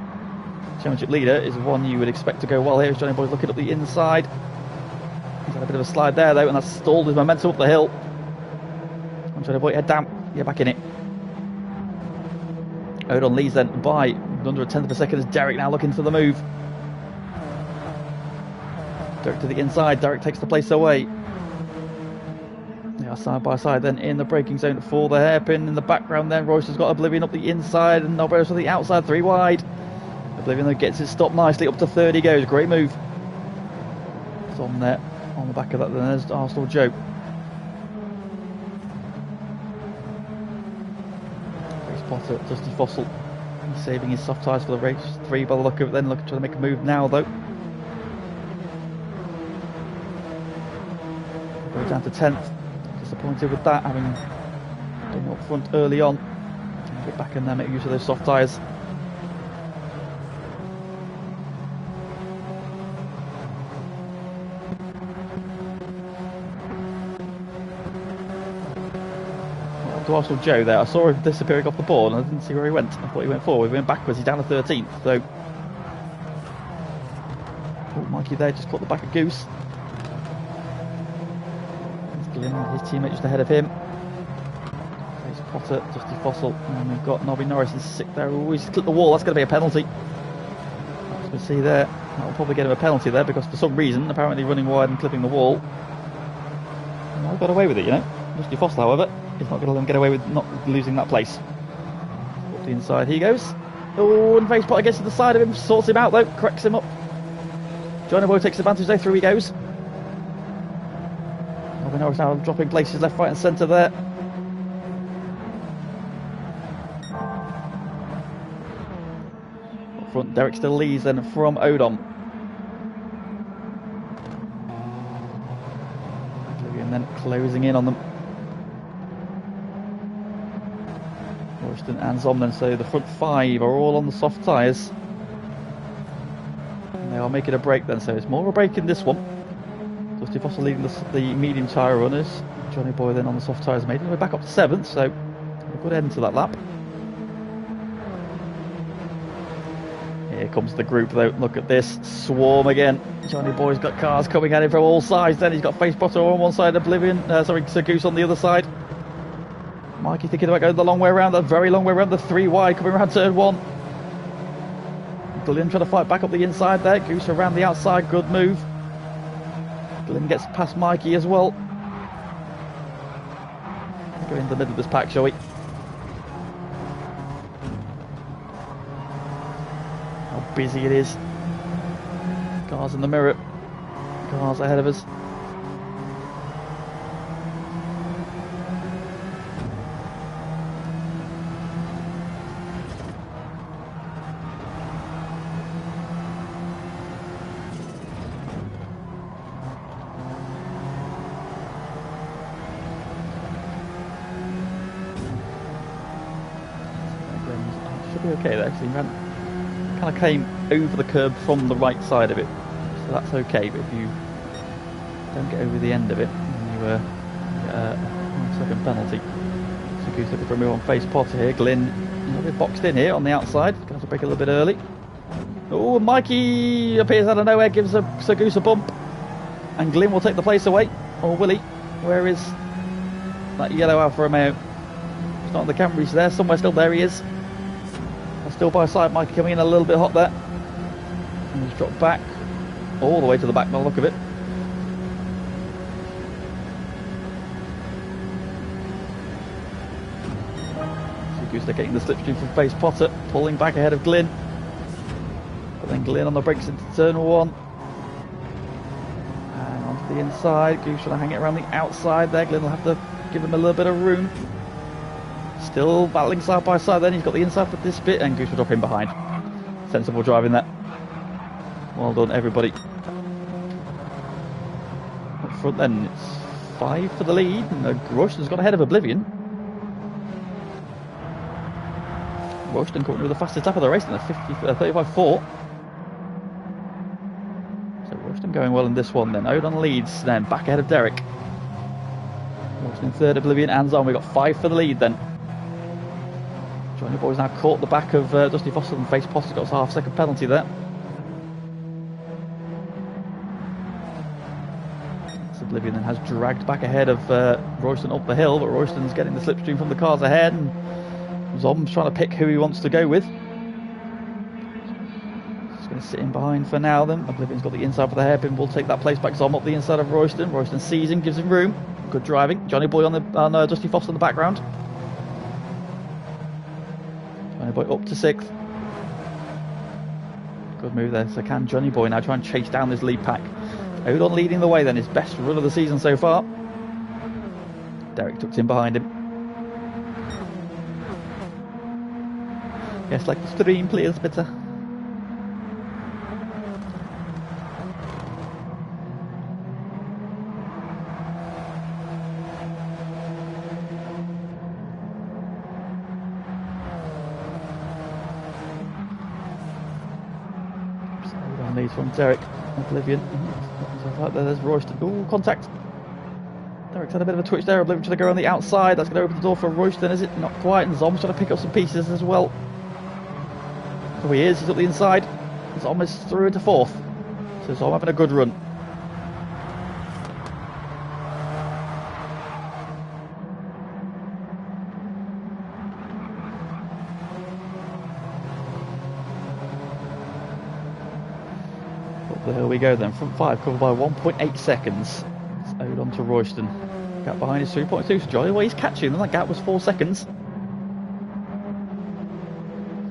Championship leader is one you would expect to go well here. Johnny Boy's looking up the inside. He's had a bit of a slide there, though, and that's stalled his momentum up the hill. And Johnny Boy, head down, get back in it. Odon leads then by under a 1/10 of a second as Derek now looking for the move. Derek to the inside, Derek takes the place away. They are side by side then in the braking zone for the hairpin. In the background then, Royce has got Oblivion up the inside and Nobbers to the outside, 3 wide. Oblivion though gets it stopped nicely, up to 3rd he goes, great move. It's on there, on the back of that then there's Arsenal Joe. Race spotter, Dusty Fossil. He's saving his soft tyres for the race 3 by the look of it then, trying to make a move now though. We're down to 10th. Disappointed with that, having done up front early on. Get back in there, make use of those soft tyres. To Arsenal Joe there, I saw him disappearing off the board and I didn't see where he went. I thought he went forward, he went backwards, he's down to 13th, so oh, Mikey there just caught the back of Goose. His teammate just ahead of him. There's Potter, Dusty Fossil, and we've got Nobby Norris in 6th there. Oh, he's clipped the wall, that's going to be a penalty. As we see there, that will probably get him a penalty there because for some reason, apparently running wide and clipping the wall. And I got away with it, you know. Dusty Fossil, however, is not going to let him get away with not losing that place. Up the inside he goes. Oh, and Face Potter gets to the side of him, sorts him out though, corrects him up. Johnny Boy takes advantage there, through he goes. Nobby Norris now dropping places left, right and centre there. Up front, Derek still leads then from Odom. And then closing in on them. Royston and Zomden, so the front 5 are all on the soft tyres. And they are making a break then, so it's more of a break in this one. Dusty Fossil leading the medium tyre runners. Johnny Boy then on the soft tyres made. We're back up to 7th, so a good end to that lap. Here comes the group though. Look at this swarm again. Johnny Boy's got cars coming at him from all sides. Then he's got Face Potter on one side, Oblivion. Sir Goose on the other side. Mikey thinking about going the long way around, the very long way around, the 3 wide coming around turn 1. Glyn trying to fight back up the inside there. Goose around the outside, good move. Glyn gets past Mikey as well. Let's go into the middle of this pack, shall we? How busy it is. Cars in the mirror. Cars ahead of us. Should be okay there, actually. Kind of came over the curb from the right side of it, so that's okay. But if you don't get over the end of it, then you get a 1-second penalty. So Goose looking for a move on Face Potter here. Glyn a little bit boxed in here on the outside. Going to have to break a little bit early. Oh, Mikey appears out of nowhere, gives Sir Goose a bump, and Glyn will take the place away. Or will he? Where is that yellow Alfa Romeo? It's not on the camera. He's there somewhere. Still there he is. Still by side, Mikey coming in a little bit hot there. And he's dropped back, all the way to the back by the look of it. So Goose getting the slipstream from Face Potter, pulling back ahead of Glyn. But then Glyn on the brakes into turn 1. And onto the inside. Goose trying to hang it around the outside there. Glyn will have to give him a little bit of room. Still battling side by side then, he's got the inside for this bit, and Goose will drop in behind. Sensible driving there. Well done everybody. Up front then, it's 5 for the lead, and Royston's got ahead of Oblivion. Royston coming with the fastest lap of the race in a 35.4. So Royston going well in this one then. Odon leads then, back ahead of Derek. Royston third, Oblivion and Zon. We've got 5 for the lead then. Johnny Boy's now caught the back of Dusty Foster, and Face Potter got a half-second penalty there. So Oblivion then has dragged back ahead of Royston up the hill, but Royston's getting the slipstream from the cars ahead, and Zom's trying to pick who he wants to go with. Just going to sit in behind for now then. Oblivion's got the inside for the hairpin, will take that place back. Zom up the inside of Royston. Royston sees him, gives him room. Good driving. Johnny Boy on Dusty Foster in the background. Johnny Boy up to 6th. Good move there. So can Johnny Boy now try and chase down this lead pack? Odon leading the way then, his best run of the season so far. Derek tucked in behind him. Yes, like the stream, please, bitte. Leads from Derek. Oblivion. Right there, there's Royston. Ooh, contact. Derek's had a bit of a twitch there. Oblivion trying to go around the outside. That's going to open the door for Royston, is it? Not quite. And Zom's trying to pick up some pieces as well. So he is. He's up the inside. Zom is through into 4th. So Zom having a good run. Here we go then, front 5 covered by 1.8 seconds. It's Odon to Royston. Gap behind is 3.2, so Johnny Boy is catching, and that gap was 4 seconds.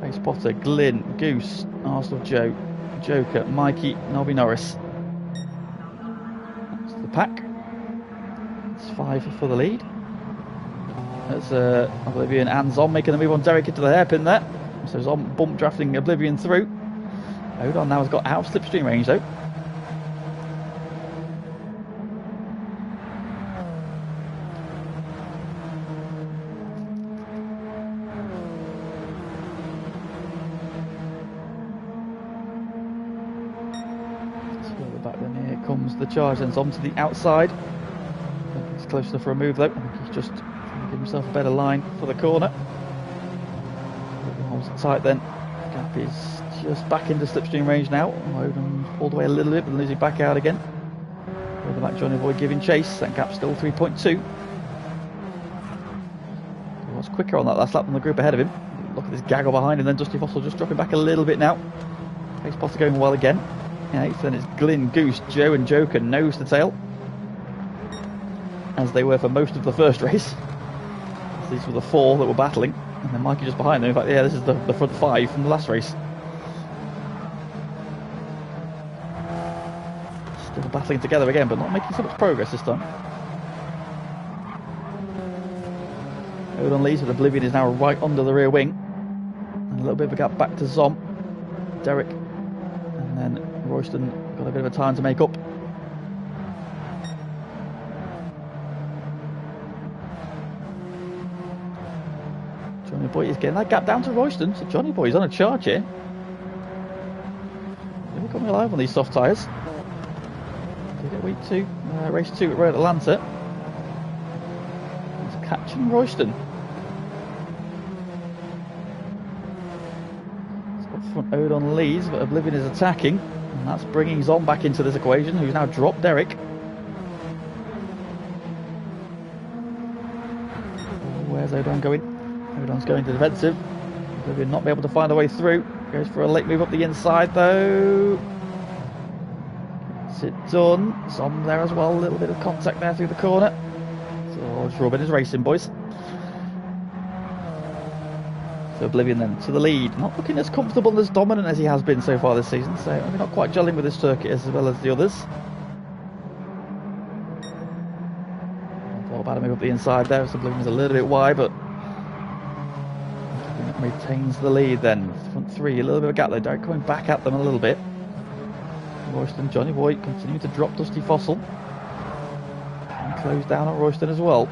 Face Potter, Glyn, Goose, Arsenal Joe, Joker, Mikey, Nobby Norris. That's the pack. It's 5 for the lead. That's Oblivion and Zom making the move on Derek into the hairpin there. So Zom bump drafting Oblivion through. Odon now has got out of slipstream range though. So further back then, here comes the charge, and Zom to the outside. I think he's close enough for a move though. I think he's just trying to give himself a better line for the corner. Holds it tight then. Gap is just back into slipstream range now. Odin pulled away a little bit, but losing back out again. Further back, Johnny Boy giving chase. That gap's still 3.2. He was quicker on that last lap than the group ahead of him. Look at this gaggle behind him, then Dusty Fossil just dropping back a little bit now. Pace Potter going well again. In 8th, then it's Glyn, Goose, Joe and Joker nose to tail, as they were for most of the first race. These were the 4 that were battling, and then Mikey just behind them. In fact, yeah, this is the front 5 from the last race. Still battling together again, but not making so much progress this time. Odin leads, but Oblivion is now right under the rear wing. And a little bit of a gap back to Zom, Derek, and then Royston got a bit of a time to make up. Johnny Boy is getting that gap down to Royston, so Johnny Boy is on a charge here. Really got me alive on these soft tyres. Did it week 2, race 2 at Road Atlanta. He's catching Royston. Front Odin leads, but Oblivion is attacking, and that's bringing Zom back into this equation, who's now dropped Derek. Where's Odin going? Odin's going to defensive. Oblivion not be able to find a way through. Goes for a late move up the inside though. Gets it done. Zom there as well, a little bit of contact there through the corner. So Robin is racing, boys. Oblivion then to the lead, not looking as comfortable and as dominant as he has been so far this season, so maybe not quite gelling with this circuit as well as the others. Thought about to move up the inside there, so Oblivion's a little bit wide, but retains the lead then. Front 3, a little bit of a gap though, Derek coming back at them a little bit. Royston, Johnny Boy continuing to drop Dusty Fossil, and close down at Royston as well.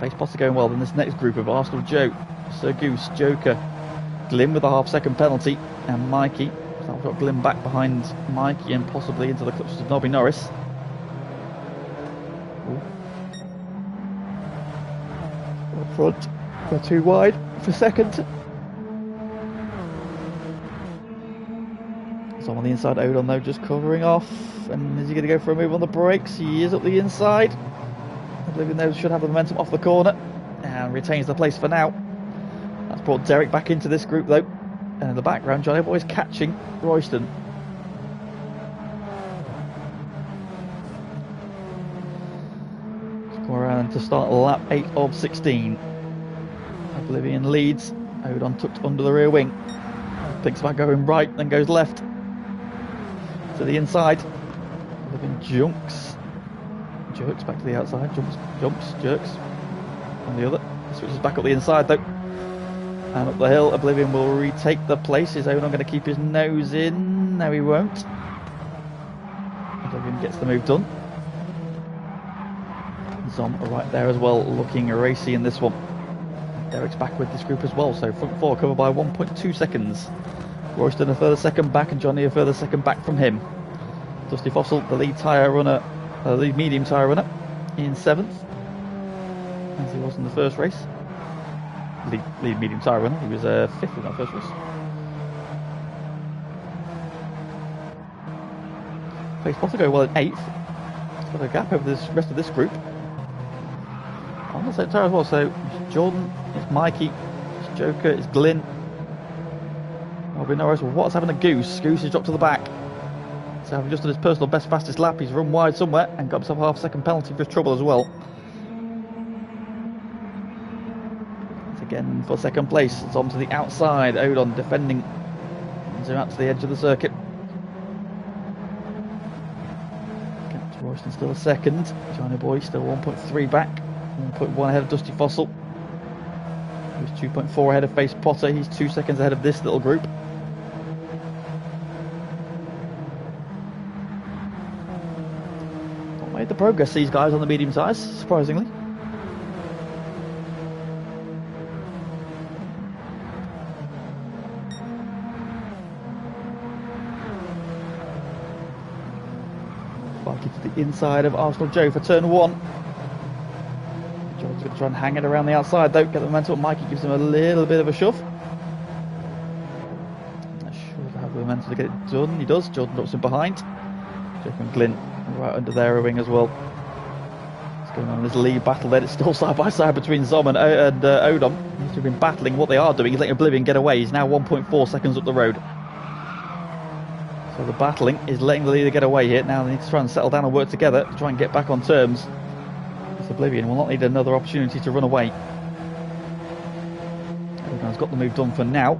Face Potter going well. Then this next group of Arsenal Joe, Sir Goose, Joker, Glyn with a half-second penalty, and Mikey. So I've got Glyn back behind Mikey and possibly into the clutches of Nobby Norris. Up front, they're too wide for second. So on the inside, Odin though just covering off. And is he going to go for a move on the brakes? He is up the inside. Oblivion though should have the momentum off the corner and retains the place for now. That's brought Derek back into this group though, and in the background Johnny Boy is catching Royston. Let's come around to start lap 8 of 16. Oblivion leads, Odin tucked under the rear wing, thinks about going right, then goes left to the inside. Oblivion jerks back to the outside, jumps, jerks on the other, switches back up the inside though, and up the hill. Oblivion will retake the place. Is Odin going to keep his nose in? No, he won't. Oblivion gets the move done. Zom right there as well, looking racy in this one. Derek's back with this group as well, so front 4 covered by 1.2 seconds. Royston a further second back, and Johnny a further second back from him. Dusty Fossil, the lead tyre runner, the medium tyre runner, in 7th, as he was in the first race. Lead medium tyre runner, he was 5th in that first race. Face Potter go well in 8th. He's got a gap over this rest of this group. On the same tyre as well, so it's Jordan, it's Mikey, it's Joker, it's Glyn. Nobby Norris, well, what's happened to Goose? Goose has dropped to the back. So having just done his personal best fastest lap, he's run wide somewhere and got himself a half-second penalty for his trouble as well. It's again for second place. It's on to the outside. Odin defending. Zoom out to the edge of the circuit. Captain Royston still a second. Johnny Boy still 1.3 back. 1.1 ahead of Dusty Fossil. He's 2.4 ahead of Face Potter. He's 2 seconds ahead of this little group. Made the progress these guys on the medium tyres, surprisingly. Barking to the inside of Arsenal Joe for turn 1. Joe's going to try and hang it around the outside though, get the momentum. Mikey gives him a little bit of a shove. Does have the momentum to get it done. He does. Jordan drops in behind. Jacob and Glynn right under their wing as well. It's going on this lead battle then. It's still side by side between Zom and Odom. These two have been battling. What they are doing is letting Oblivion get away. He's now 1.4 seconds up the road. So the battling is letting the leader get away here. Now they need to try and settle down and work together to try and get back on terms. This Oblivion will not need another opportunity to run away. Odom's got the move done for now.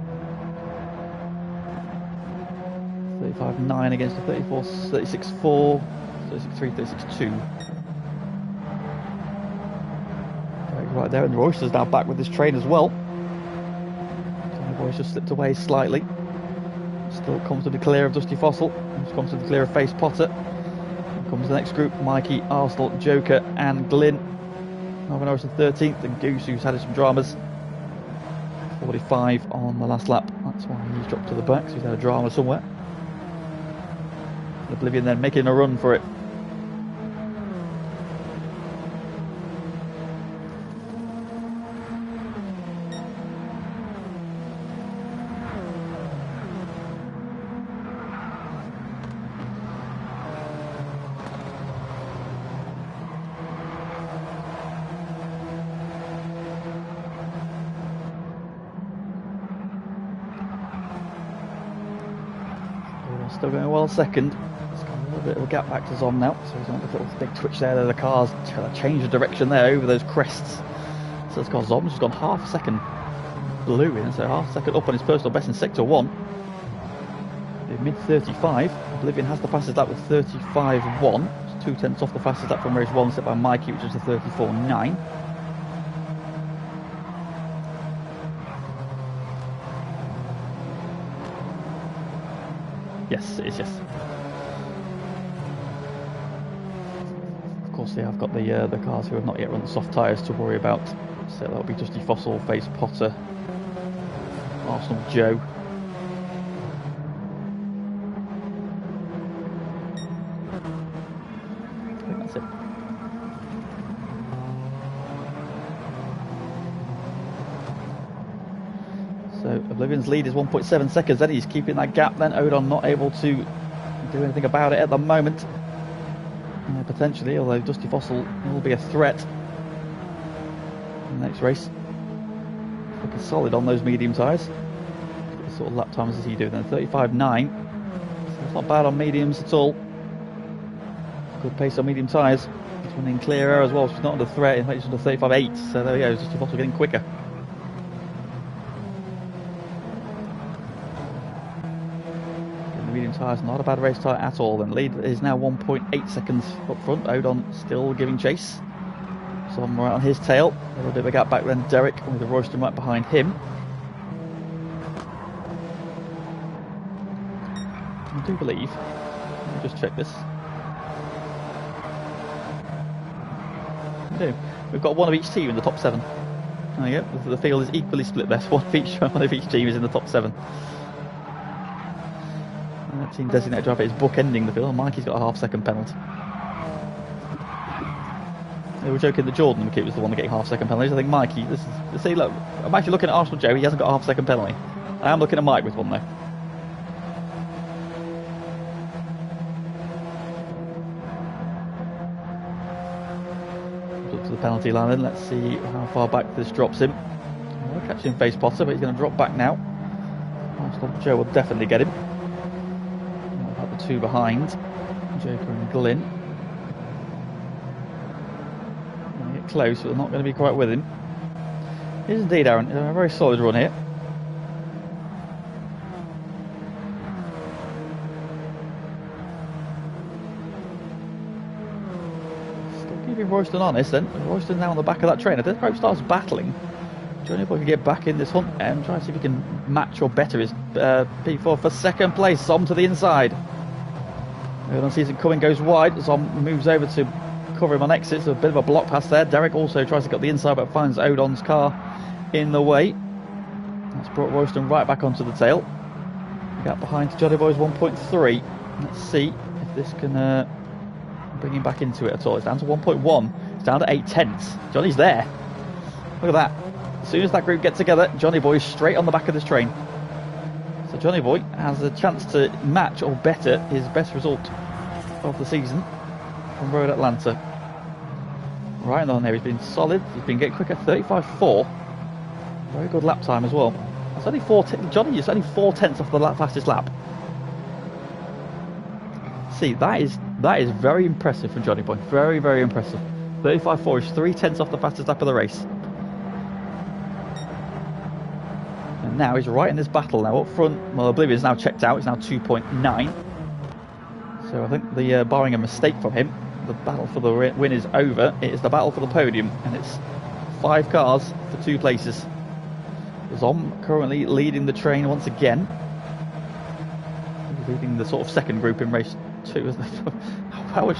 35.9 against a 36.4, 36.3, 36.2. Right there, and Royster's now back with this train as well. Johnny Boy's just slipped away slightly. Still comfortably clear of Dusty Fossil. Just comfortably clear of Face Potter. Here comes the next group: Mikey, Arsenal, Joker, and Glynn. Marvin Norris in 13th, and Goose, who's had some dramas. 45 on the last lap. That's why he's dropped to the back, so he's had a drama somewhere. Oblivion then making a run for it. Still going well second. It's got a little bit of a gap back to Zom now, so he's on the little big twitch there. The car's changed the direction there over those crests. So it's got Zom's just gone half a second blue in, so half a second up on his personal best in sector 1. In mid 35, Oblivion has the fastest lap with 35.1. It's 2/10 off the fastest lap from race 1 set by Mikey, which is a 34.9. Yes, it is, yes. Of course, they have got the cars who have not yet run the soft tyres to worry about. So that'll be Dusty Fossil, Face Potter, Arsenal Joe. I think that's it. So Oblivion's lead is 1.7 seconds. Then he's keeping that gap. Then Odom not able to do anything about it at the moment. Potentially, although Dusty Fossil will be a threat in the next race. Looking solid on those medium tyres. What sort of lap times does he do then? 35.9. So it's not bad on mediums at all. Good pace on medium tyres. He's running clear air as well, so he's not under threat. In fact, he's under 35.8. So there we go. Dusty Fossil getting quicker. Medium tyres, not a bad race tyre at all. And lead is now 1.8 seconds up front. Odom still giving chase. So I'm right on his tail. A little bit of a gap back then. Derek with the Royston right behind him. I do believe. Let me just check this. We do. We've got one of each team in the top 7. There you go. The field is equally split there. One of each team is in the top 7. That team designated driver is bookending the field. Mikey's got a half-second penalty. They were joking that Jordan was the one getting half-second penalties. I think Mikey, see, look, I'm actually looking at Arsenal Joe. He hasn't got a half-second penalty. I am looking at Mike with one though. Up to the penalty line then. Let's see how far back this drops him. We're catching Face Potter, but he's going to drop back now. Arsenal Joe will definitely get him. Two behind, Joker and Glynn. They get close, but they're not going to be quite with him. It is indeed, Aaron. A very solid run here. Still keeping Royston honest then. Royston now on the back of that train. If this group starts battling, Johnny Boy can get back in this hunt and try and see if he can match or better his P4 for second place. Zom to the inside. Odom sees it coming, goes wide. Zom moves over to cover him on exits. A bit of a block pass there. Derek also tries to get the inside, but finds Odom's car in the way. That's brought Royston right back onto the tail. The gap behind Johnny Boy's 1.3. Let's see if this can bring him back into it at all. It's down to 1.1. It's down to 8/10. Johnny's there. Look at that. As soon as that group gets together, Johnny Boy's straight on the back of this train. So So Johnny Boy has a chance to match or better his best result of the season from Road Atlanta. Right on there, he's been solid, he's been getting quicker, 35.4. Very good lap time as well. It's only Johnny is only 4 tenths off the fastest lap. See, that is very impressive from Johnny Boy. Very, very impressive. 35.4 is 3 tenths off the fastest lap of the race. And now he's right in this battle now up front. Well, Oblivion's now checked out. It's now 2.9. So I think the barring a mistake from him, the battle for the win is over. It is the battle for the podium, and it's 5 cars for 2 places. Zom currently leading the train once again. Leading the sort of second group in race 2. How much?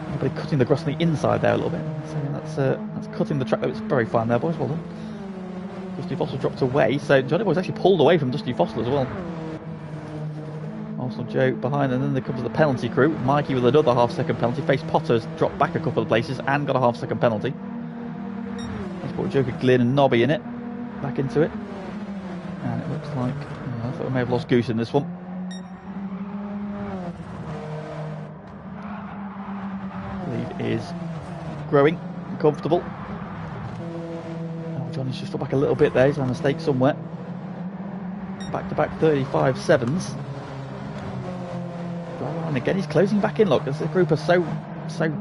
Anybody cutting the grass on the inside there a little bit. So that's cutting the track. It's very fine there, boys. Well done. Dusty Fossil dropped away, so Johnny Boy's actually pulled away from Dusty Fossil as well. Also Joe behind, and then there comes the penalty crew. Mikey with another half-second penalty. Face Potter's dropped back a couple of places and got a half-second penalty. Let's put Joker, Glyn and Nobby in it. Back into it. And it looks like I thought we may have lost Goose in this one. Lead is growing, comfortable. Oh, Johnny's just dropped back a little bit there. He's had a mistake somewhere. Back-to-back 35.7s. And again, he's closing back in. Look, as the group are so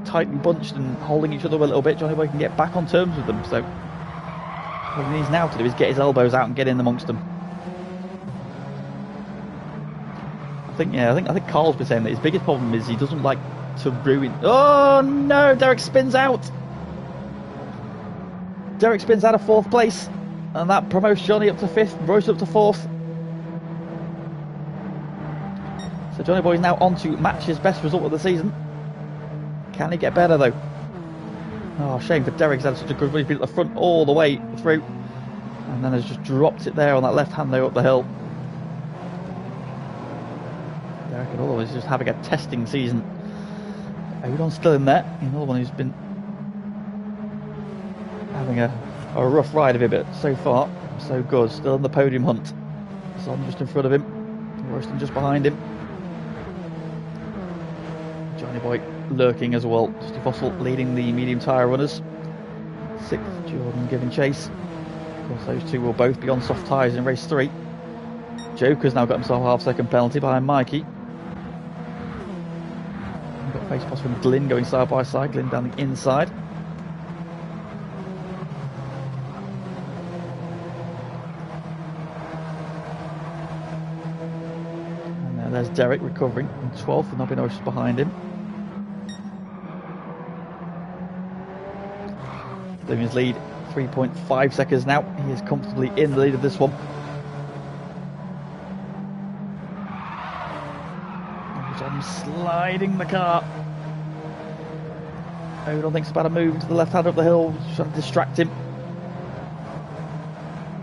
tightly bunched and holding each other a little bit, Johnny Boy can get back on terms with them. So what he needs now to do is get his elbows out and get in amongst them. I think Carl's been saying that his biggest problem is he doesn't like to ruin. Oh no! Derek spins out. Derek spins out of 4th place, and that promotes Johnny up to 5th, Royce up to 4th. So Johnny Boy is now on to match his best result of the season. Can he get better though? Oh, shame for Derek. He's had such a good run. He's been at the front all the way through, and then has just dropped it there on that left hand there up the hill. Derek and otherwise just having a testing season. Odon's still in there. Another one who's been having a rough ride of it, but so far so good. Still in the podium hunt. Son just in front of him. Royston just behind him. Johnny Boy lurking as well. Dusty Fossil leading the medium tyre runners. 6th, Jordan giving chase. Of course, those two will both be on soft tyres in race 3. Joker's now got himself a half-second penalty behind Mikey. We've got face pass from Glyn going side by side. Glyn down the inside. And there's Derek recovering in 12th, and Nobby Norris behind him. His lead 3.5 seconds now. He is comfortably in the lead of this one. John sliding the car. Odon thinks about a move to the left hand up the hill, trying to distract him.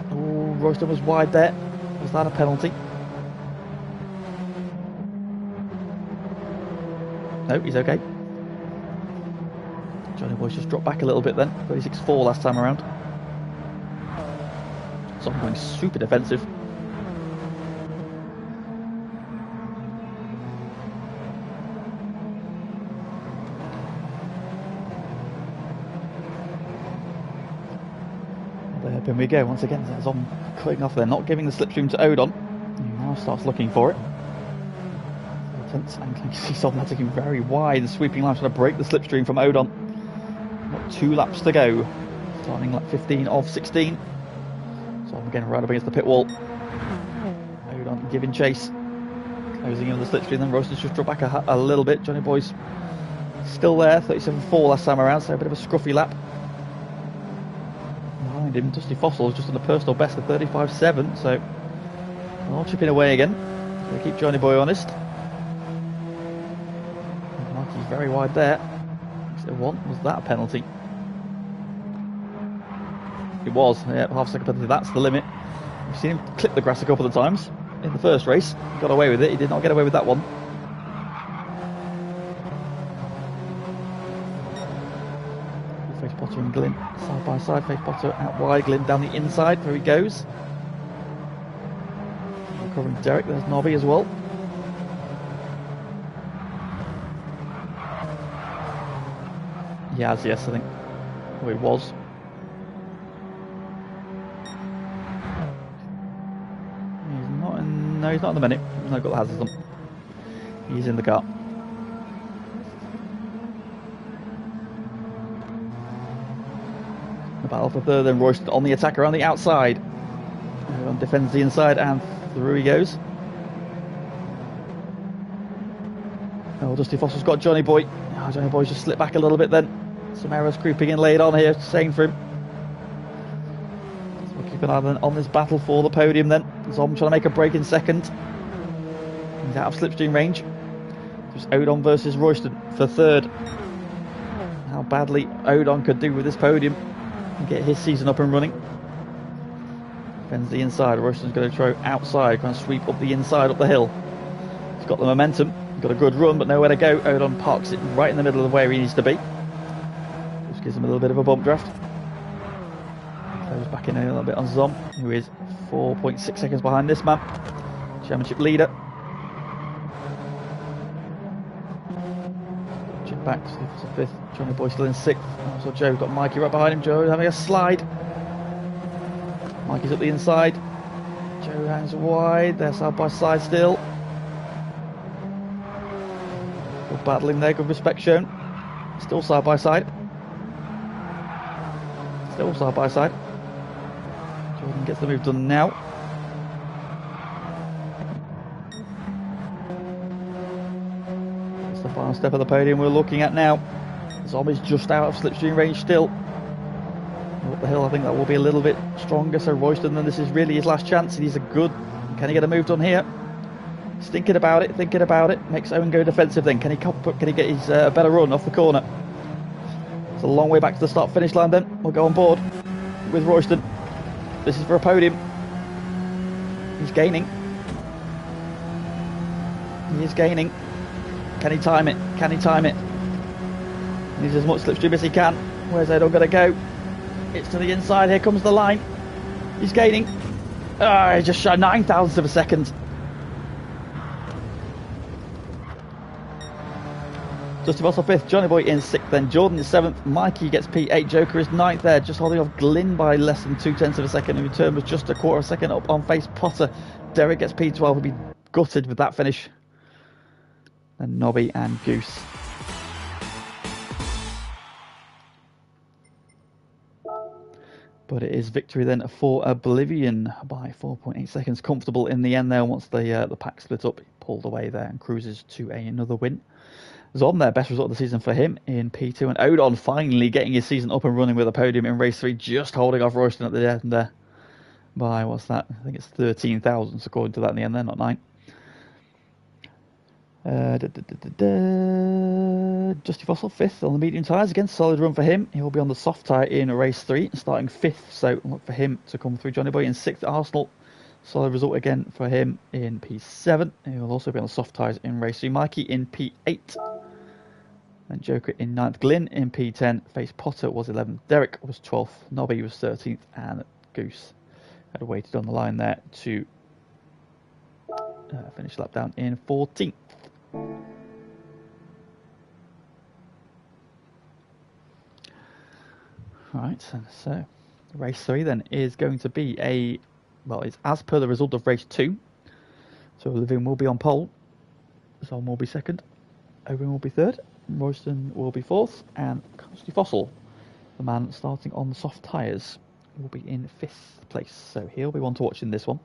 Oh, Royston was wide there. Was that a penalty? No, he's okay. Johnny Boy's just dropped back a little bit then. 36.4 last time around. So I'm going super defensive. There we go. Once again, Zom cutting off there, not giving the slipstream to Odon. He now starts looking for it. And you can see Zom now taking very wide and sweeping lines, trying to break the slipstream from Odon. Got 2 laps to go. Starting lap 15 of 16. So I'm again right up against the pit wall. Odon giving chase. Closing in with the slipstream. Then Roaster's just dropped back a little bit. Johnny Boy's still there. 37.4 last time around. So a bit of a scruffy lap. Behind him, Dusty Fossil is just on a personal best of 35.7. So all chipping away again. So keep Johnny Boy honest. Mikey's very wide there. Was that a penalty? It was, yeah, half-second penalty. That's the limit. We've seen him clip the grass a couple of times in the first race. He got away with it. He did not get away with that one. Face Potter and Glyn side by side. Face Potter out wide. Glyn down the inside. There he goes. covering Derek. There's Nobby as well. He has, yes, I think. Or he was. He's not in... No, he's not in the minute. He's not got the hazards on. He's in the car. The battle for third, then Royston on the attack around the outside. Everyone defends the inside, and through he goes. Oh, Dusty Fossil's got Johnny Boy. Oh, Johnny Boy's just slipped back a little bit then. Some errors creeping in late on here, same for him. So we'll keep an eye on this battle for the podium then. Zom trying to make a break in second. He's out of slipstream range. Just Odon versus Royston for third. How badly Odon could do with this podium and get his season up and running. Defends the inside. Royston's going to throw outside, kind of sweep up the inside, up the hill. He's got the momentum. He's got a good run, but nowhere to go. Odon parks it right in the middle of where he needs to be. Just gives him a little bit of a bump draft. Goes back in a little bit on Zom, who is 4.6 seconds behind this man. Championship leader. Chip back to fifth. Johnny Boy still in sixth. Also Joe got Mikey right behind him. Joe having a slide. Mikey's up the inside. Joe hangs wide. They're side by side still. Good battling there. Good respect shown. Still side by side. Still side by side. Jordan gets the move done now. That's the final step of the podium we're looking at now. Zombie's just out of slipstream range still. Up the hill, I think that will be a little bit stronger. So Royston, then this is really his last chance. He's a good. Can he get a move done here? He's thinking about it. Makes Owen go defensive. Then can he get his better run off the corner? It's a long way back to the start finish line. Then we'll go on board with Royston. This is for a podium. He's gaining. He is gaining. Can he time it? Can he time it? He needs as much slipstream as he can. Where's Odon going to go? It's to the inside. Here comes the line. He's gaining. He just shy 9,000ths of a second. Dusty Fossil fifth. Johnny Boy in sixth. Then Jordan is seventh. Mikey gets P8. Joker is ninth there. Just holding off Glyn by less than 0.2 of a second. In return was just a quarter of a second up on Face Potter. Derek gets P12. Will be gutted with that finish. And Nobby and Goose. But it is victory then for Oblivion by 4.8 seconds. Comfortable in the end there once the pack split up. He pulled away there and cruises to another win. Zom there, best result of the season for him in P2. And Odon finally getting his season up and running with a podium in race 3. Just holding off Royston at the end there by, what's that? I think it's 13 thousandths according to that in the end there, not 9. Dusty Fossil fifth on the medium tyres. Again, solid run for him. He will be on the soft tyre in race 3, starting fifth. So look for him to come through. Johnny Boy in sixth at Arsenal. Solid result again for him in P7. He will also be on the soft tyres in race 3. Mikey in P8. And Joker in 9th. Glyn in P10. Face Potter was 11th. Derek was 12th. Nobby was 13th. And Goose had waited on the line there to finish lap down in 14th. Right, so race 3 then is going to be it's as per the result of race 2. So Oblivion will be on pole, Zom will be second, Owen will be third, Royston will be fourth, and Dusty Fossil, the man starting on the soft tyres, will be in 5th place. So he'll be one to watch in this one.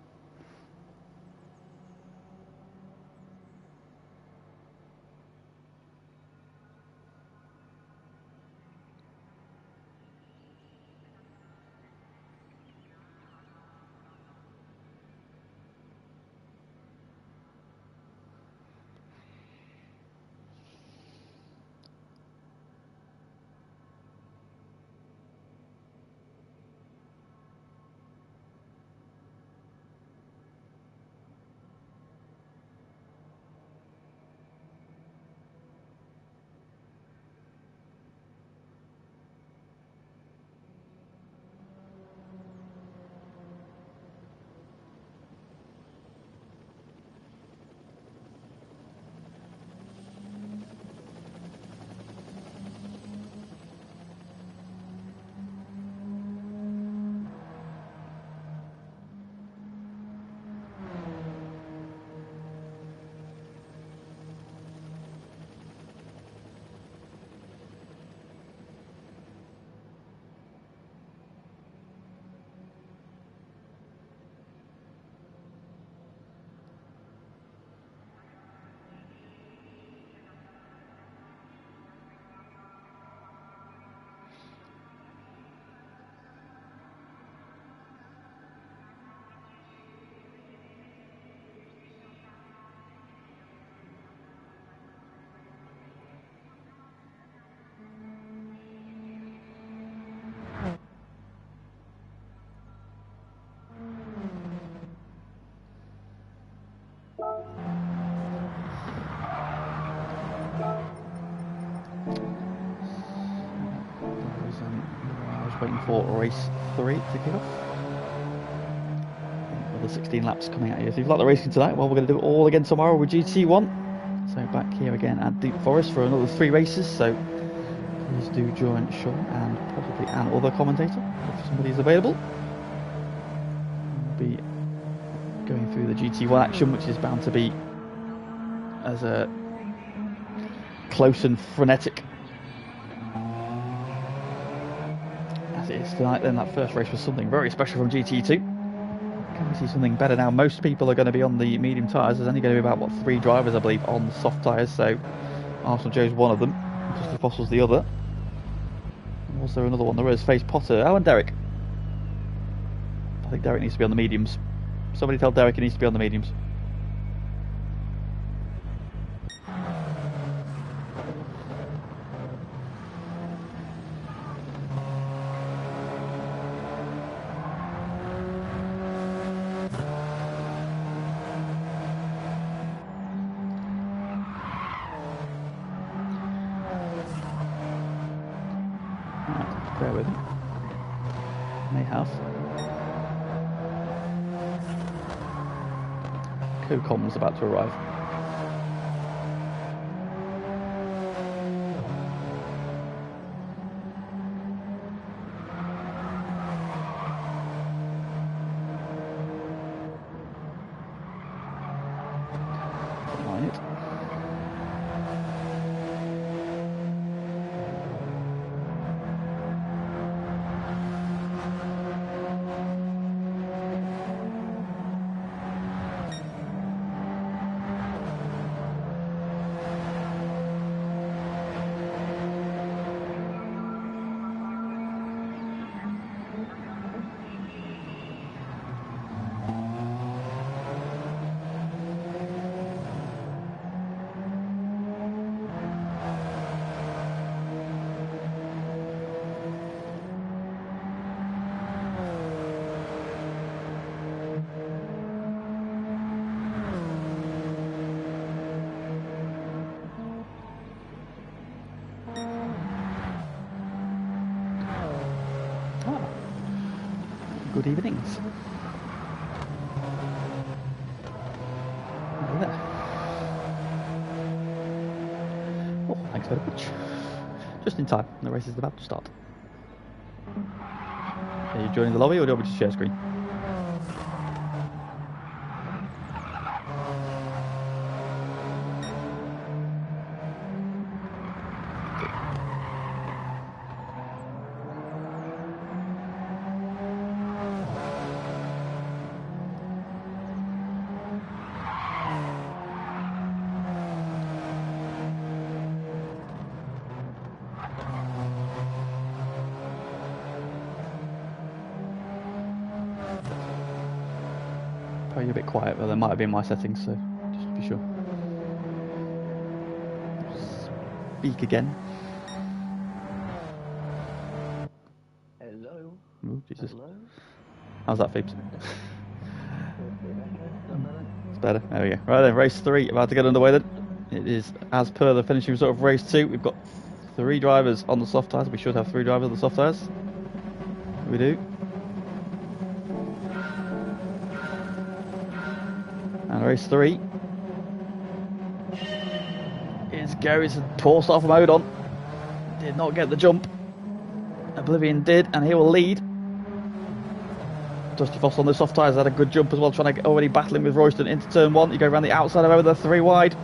waiting for race 3 to kick off. Another 16 laps coming at you. So if you've liked the racing tonight, well, we're going to do it all again tomorrow with GT1. So back here again at Deep Forest for another 3 races. So please do join Sean and possibly an other commentator if somebody's available. We'll be going through the GT1 action, which is bound to be as close and frenetic as it is tonight. Then that first race was something very special from GT2. Can we see something better now? Most people are going to be on the medium tyres. There's only going to be about, what, 3 drivers, I believe, on the soft tyres. So Arsenal Joe's one of them, Dusty Fossil's the other. And was there another one? There is Face Potter. Oh, and Derek. I think Derek needs to be on the mediums. Somebody tell Derek he needs to be on the mediums. Bear with me. May have. Co-com's about to arrive. Line it. Good evenings. Oh, thanks very much. Just in time. The race is about to start. Are you joining the lobby or do you want me to share screen? Probably a bit quiet, but there might have been my settings, so just to be sure. Speak again. Hello. Oh, Jesus. Hello. How's that, Phoebes? It's better. There we go. Right then, race 3 about to get underway then. It is as per the finishing result of race 2. We've got 3 drivers on the soft tyres. We should have 3 drivers on the soft tyres. We do. And race 3 is Gary's poor start from Odon. Did not get the jump. Oblivion did, and he will lead. Dusty Foss on the soft tyres had a good jump as well, trying to get already battling with Royston into turn 1. You go around the outside of Oda, 3 wide.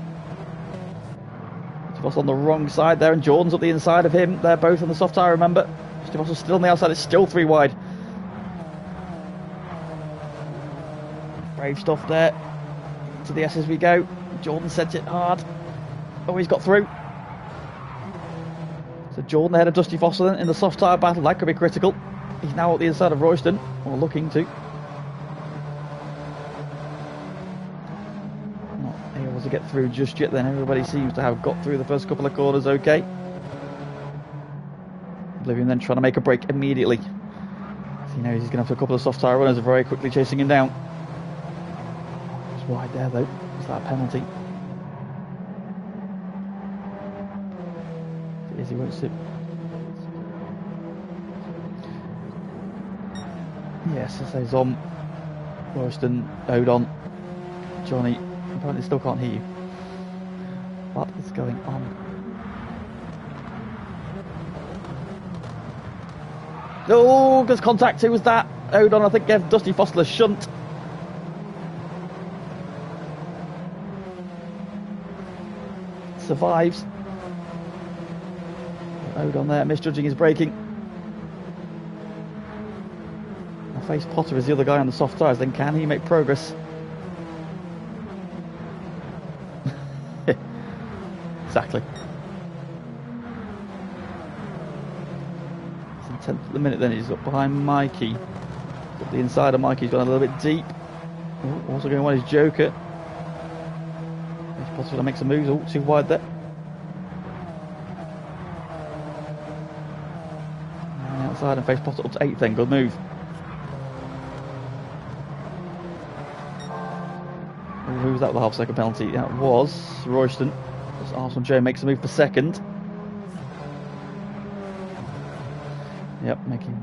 Dusty Foss on the wrong side there, and Jordan's up the inside of him. They're both on the soft tyre, remember. Dusty Foss is still on the outside, it's still 3 wide. Brave stuff there. To the S as we go. Jordan sent it hard. Oh, he's got through. So Jordan ahead of Dusty Foster in the soft tyre battle. That could be critical. He's now at the inside of Royston, or looking to. Not able to get through just yet then. Everybody seems to have got through the first couple of corners okay. Oblivion then trying to make a break immediately. So he knows he's going to have a couple of soft tyre runners very quickly chasing him down. Wide there though, is that a penalty? If it is, he won't sit. Yes, it says on Royston, Odon, Johnny. Apparently still can't hear you. What is going on? Oh, there's contact. Who was that? Odon, I think, gave Dusty Fossil a shunt. Survives. Odon there, misjudging his braking. I face Potter as the other guy on the soft tyres. Then can he make progress? Exactly. He's in 10th at the minute. Then he's up behind Mikey. Up the inside of Mikey. He's gone a little bit deep. Oh, also going well is Joker. Potter's going to make some moves. Oh, too wide there. And outside and face Potter up to 8th then. Good move. Who was that with the half-second penalty? That was Royston. Arsenal Joe makes a move for 2nd. Yep, making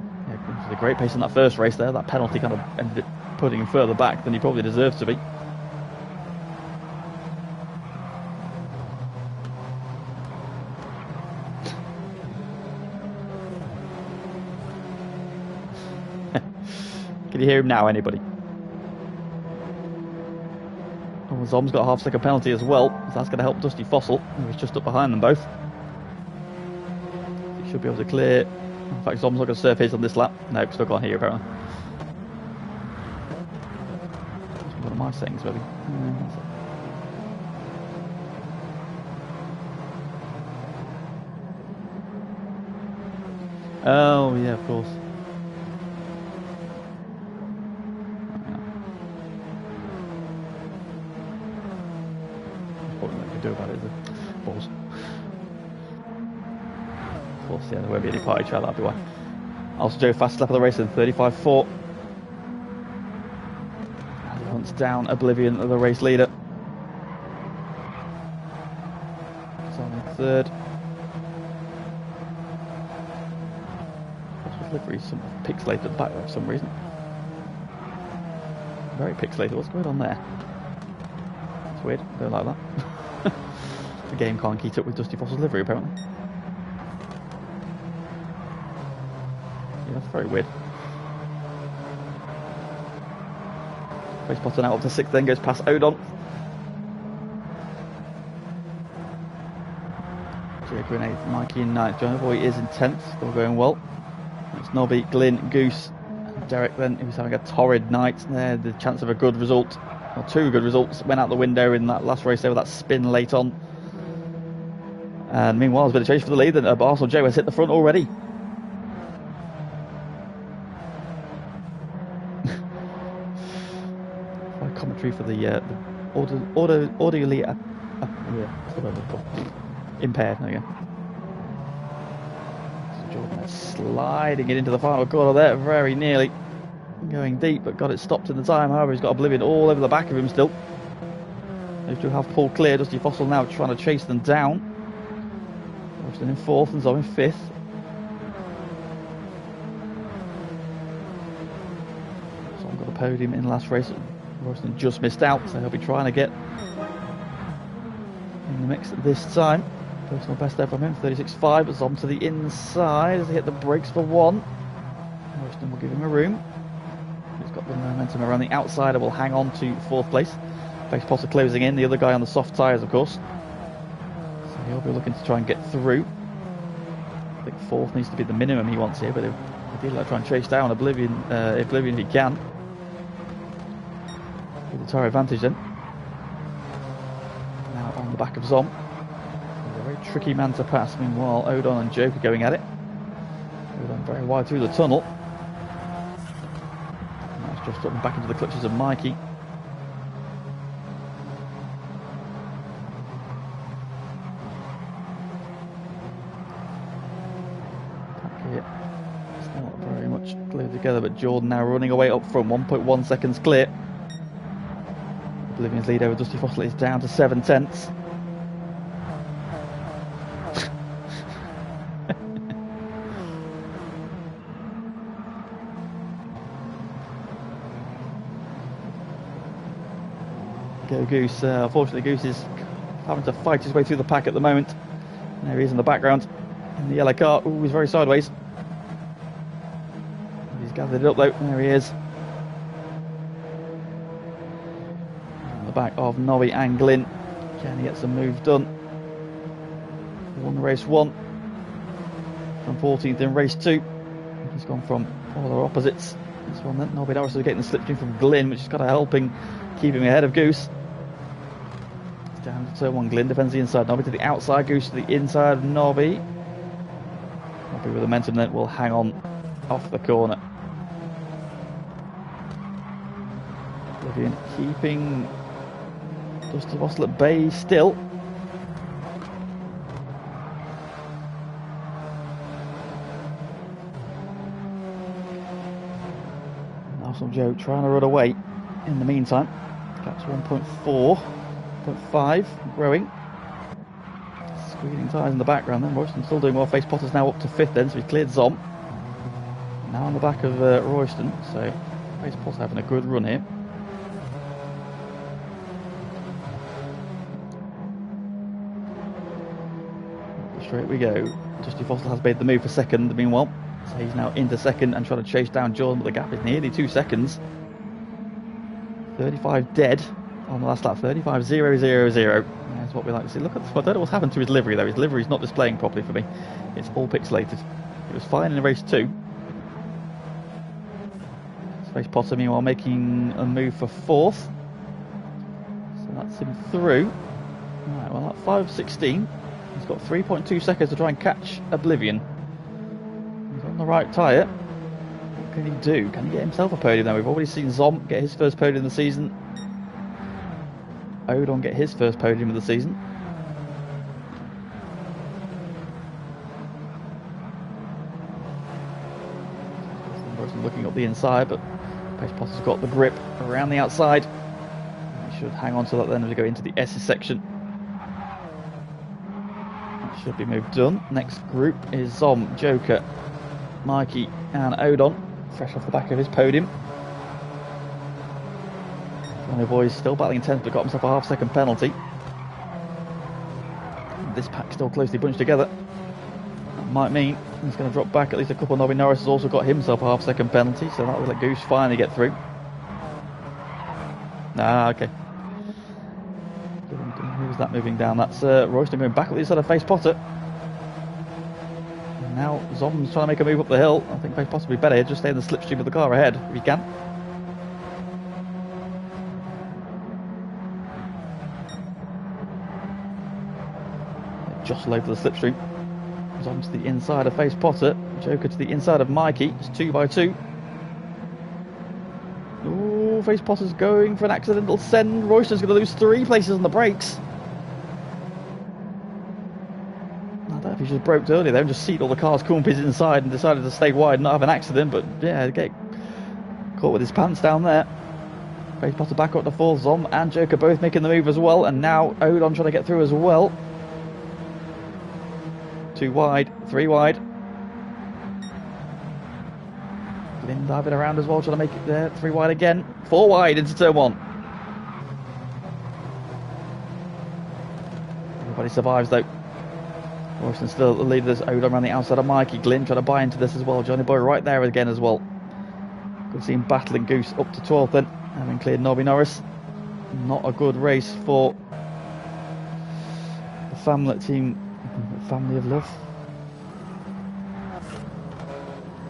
a great pace in that first race there. That penalty kind of ended up putting him further back than he probably deserves to be. Can you hear him now, anybody? Oh, Zom's got a half-second penalty as well, so that's going to help Dusty Fossil, who is just up behind them both. He should be able to clear. In fact, Zom's not going to serve his on this lap. No, still can't hear you apparently. One of my settings, maybe. Oh, yeah, of course. Do about it, balls. Of course, yeah, there won't be any party chat, that'll be why. Also, Joe, fastest lap of the race in 35.4. And he hunts down Oblivion, the race leader. He's on in 3rd. What's the livery? Some pixelated at the back there for some reason. Very pixelated. What's going on there? It's weird. Don't like that. The game can't keep up with Dusty Fossil's livery, apparently. Yeah, that's very weird. Race Potter now up to 6th, then goes past Odon. Jacob in 8th, Mikey in 9th. John Boy is in 10th, still going well. It's Nobby, Glyn, Goose, and Derek then, who's having a torrid night there. The chance of a good result, or 2 good results, went out the window in that last race there with that spin late on. And meanwhile, there's been a change for the lead, and Arsenal Joe has hit the front already. My commentary for the audioly impaired. There we go. So Jordan sliding it into the final corner there, very nearly going deep, but got it stopped in the time. However, he's got Oblivion all over the back of him still. Those two have pulled clear. Dusty Fossil now trying to chase them down. Royston in 4th and Zom in 5th. Zom got a podium in the last race. Royston just missed out, so he'll be trying to get in the mix this time. Personal best there from him, 36.5. Zom to the inside as he hit the brakes for 1. Royston will give him a room. He's got the momentum around the outside and will hang on to 4th place. Face Potter closing in, the other guy on the soft tyres, of course. So he'll be looking to try and get through. I think 4th needs to be the minimum he wants here, but ideally I'll try and chase down Oblivion if he can. With the tyre advantage then. Now on the back of Zom. He's a very tricky man to pass. Meanwhile, Odon and Joker going at it. Odon very wide through the tunnel. And that's just up back into the clutches of Mikey. Glued together, but Jordan now running away up front, 1.1 seconds clear. Oblivion's lead over Dusty Fossil is down to 7/10. Go Goose. Unfortunately, Goose is having to fight his way through the pack at the moment. And there he is in the background in the yellow car. Ooh, he's very sideways. He's gathered it up though. There he is. On the back of Nobby and Glyn. Can he get some moves done? Won race 1. From 14th in race 2. He's gone from polar opposites. This one then. Nobby Norris is getting the slipstream from Glyn, which is kind of helping keep him ahead of Goose. It's down to turn 1. Glyn defends the inside. Nobby to the outside. Goose to the inside of Nobby. Nobby with the momentum then will hang on off the corner. Oblivion keeping Dusty Fossil at bay still. Awesome Joe trying to run away in the meantime. Gap's 1.4, 0.5, growing. Squealing tyres in the background then. Royston still doing well. Face Potter's now up to 5th then, so he's cleared Zom. Now on the back of Royston, so Face Potter's having a good run here. Straight we go. Dusty Fossil has made the move for second meanwhile. So he's now into second and trying to chase down Jordan, but the gap is nearly 2 seconds. 35 dead on the last lap. 35.000. That's what we like to see. Look at this. I don't know what's happened to his livery though. His livery is not displaying properly for me. It's all pixelated. It was fine in race 2. Space Potter meanwhile making a move for 4th. So that's him through. Alright, well at 5.16. He's got 3.2 seconds to try and catch Oblivion. He's on the right tyre. What can he do? Can he get himself a podium now? We've already seen Zom get his first podium of the season. Odon get his first podium of the season. Looking up the inside, but Pace Potter's got the grip around the outside. He should hang on to that then as we go into the S's section. That should be moved done. Next group is Zom, Joker, Mikey and Odon, fresh off the back of his podium. Johnny Boy's still battling 10th but got himself a half-second penalty. This pack still closely bunched together. That might mean he's going to drop back at least a couple. Nobby Norris has also got himself a half-second penalty, so that will let Goose finally get through. Okay. Who's that moving down? That's Royston going back at the other side of Face Potter. And now Zom's trying to make a move up the hill. I think Face Potter would be better here, just stay in the slipstream of the car ahead if he can. Jostle over the slipstream. Zom to the inside of Face Potter. Joker to the inside of Mikey. It's 2x2. Ooh, Face Potter's going for an accidental send. Royston's going to lose 3 places on the brakes. I don't know if he just broke earlier there and just seated all the cars, Coompies inside and decided to stay wide and not have an accident, but yeah, get caught with his pants down there. Face Potter back up to 4th. Zom and Joker both making the move as well, and now Odon trying to get through as well. 2 wide, 3 wide. Glyn diving around as well, trying to make it there. 3 wide again. 4 wide into turn 1. Everybody survives though. Royston still at the lead of this. Odon around the outside of Mikey. Glyn trying to buy into this as well. Johnny Boy right there again as well. Good to see him battling Goose up to 12th then, having cleared Nobby Norris. Not a good race for the family team. Family of Love.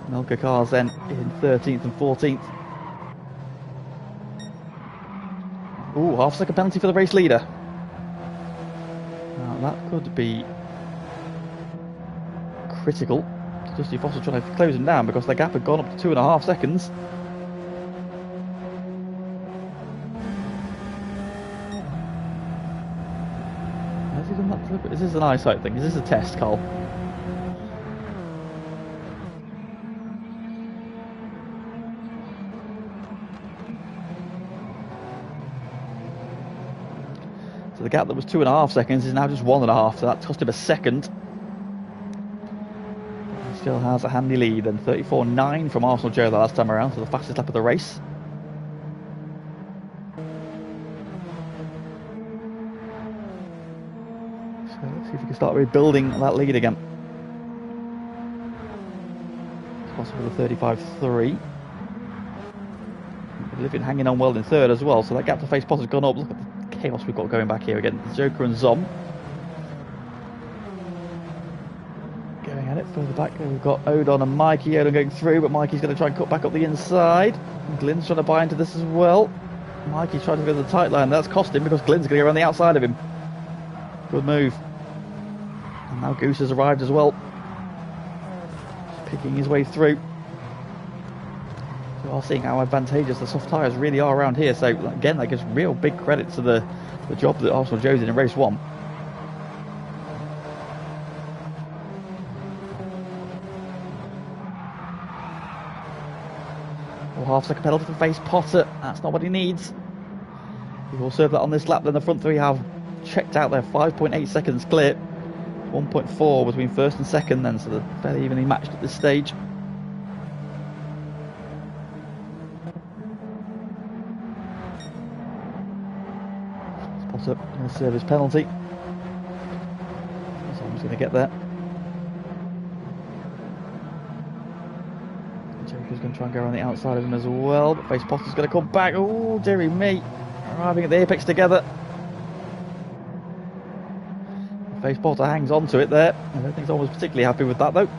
Milka cars then in 13th and 14th. Ooh, half-second penalty for the race leader. Now that could be critical. Dusty Fossil trying to close him down because the gap had gone up to 2.5 seconds. Is this an eyesight thing? Is this a test, Carl? So the gap that was 2.5 seconds is now just 1.5, so that cost him a second. He still has a handy lead, and 34.9 from Arsenal Joe the last time around, so the fastest lap of the race. So let's see if we can start rebuilding that lead again. It's possible with a 35.3. Living hanging on well in third as well, so that gap to face pot has gone up. Look at the chaos we've got going back here again. Joker and Zom going at it further back. We've got Odon and Mikey. Odon going through, but Mikey's going to try and cut back up the inside. And Glyn's trying to buy into this as well. Mikey trying to go to the tight line. That's cost him because Glyn's going to go around the outside of him. Good move. And now Goose has arrived as well, just picking his way through. We are seeing how advantageous the soft tyres really are around here. So again, that gives real big credit to the job that Arsenal Joe's in race 1. Well, half-second penalty for Face Potter. That's not what he needs. He will serve that on this lap. Then the front three have checked out. They're 5.8 seconds clear. 1.4 between first and second then, so they're fairly evenly matched at this stage. Potter going to serve his penalty. Someone's going to get there. Joker's going to try and go around the outside of him as well, but Face Potter's going to come back. Oh, dearie me. Arriving at the apex together. Face Potter hangs on to it there. I don't think someone was particularly happy with that though.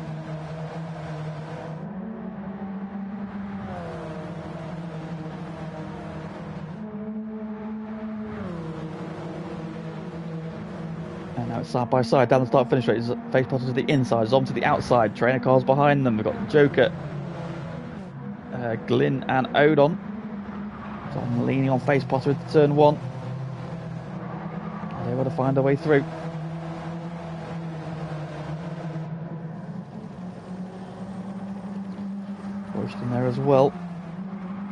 And now it's side by side down the start finish straight. Face Potter to the inside, Zom to the outside. Trainer cars behind them. We've got Joker, Glyn and Odon. Zom leaning on Face Potter into turn 1. They want to find a way through. In there as well.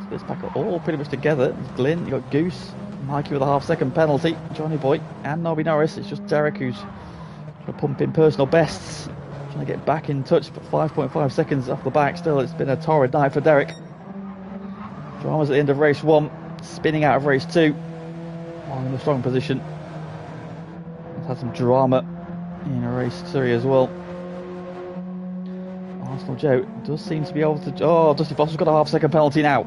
So this pack are all pretty much together. There's Glyn, you've got Goose, Mikey with a half-second penalty, Johnny Boy and Nobby Norris. It's just Derek who's trying to pump in personal bests, trying to get back in touch, but 5.5 seconds off the back. Still, it's been a torrid night for Derek. Drama's at the end of race 1, spinning out of race 2, while in a strong position. He's had some drama in race 3 as well. Arsenal Joe does seem to be able to... Oh, Dusty Foster's got a half-second penalty now.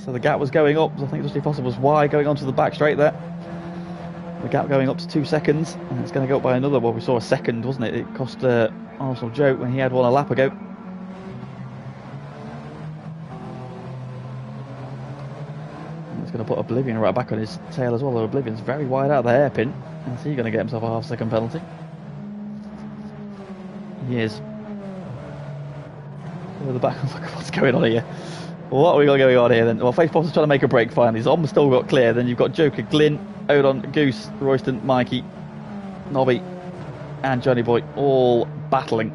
So the gap was going up. I think Dusty Foster was wide going onto the back straight there. The gap going up to 2 seconds. And it's going to go up by another... Well, we saw a second, wasn't it? It cost Arsenal Joe when he had one a lap ago. And it's going to put Oblivion right back on his tail as well. Oblivion's very wide out of the hairpin. And so he's going to get himself a half-second penalty. He is. The back, what's going on here? What are we got going on here then? Well, Face Potter's trying to make a break finally. Zom's still got clear. Then you've got Joker, Glyn, Odon, Goose, Royston, Mikey, Nobby, and Johnny Boy all battling.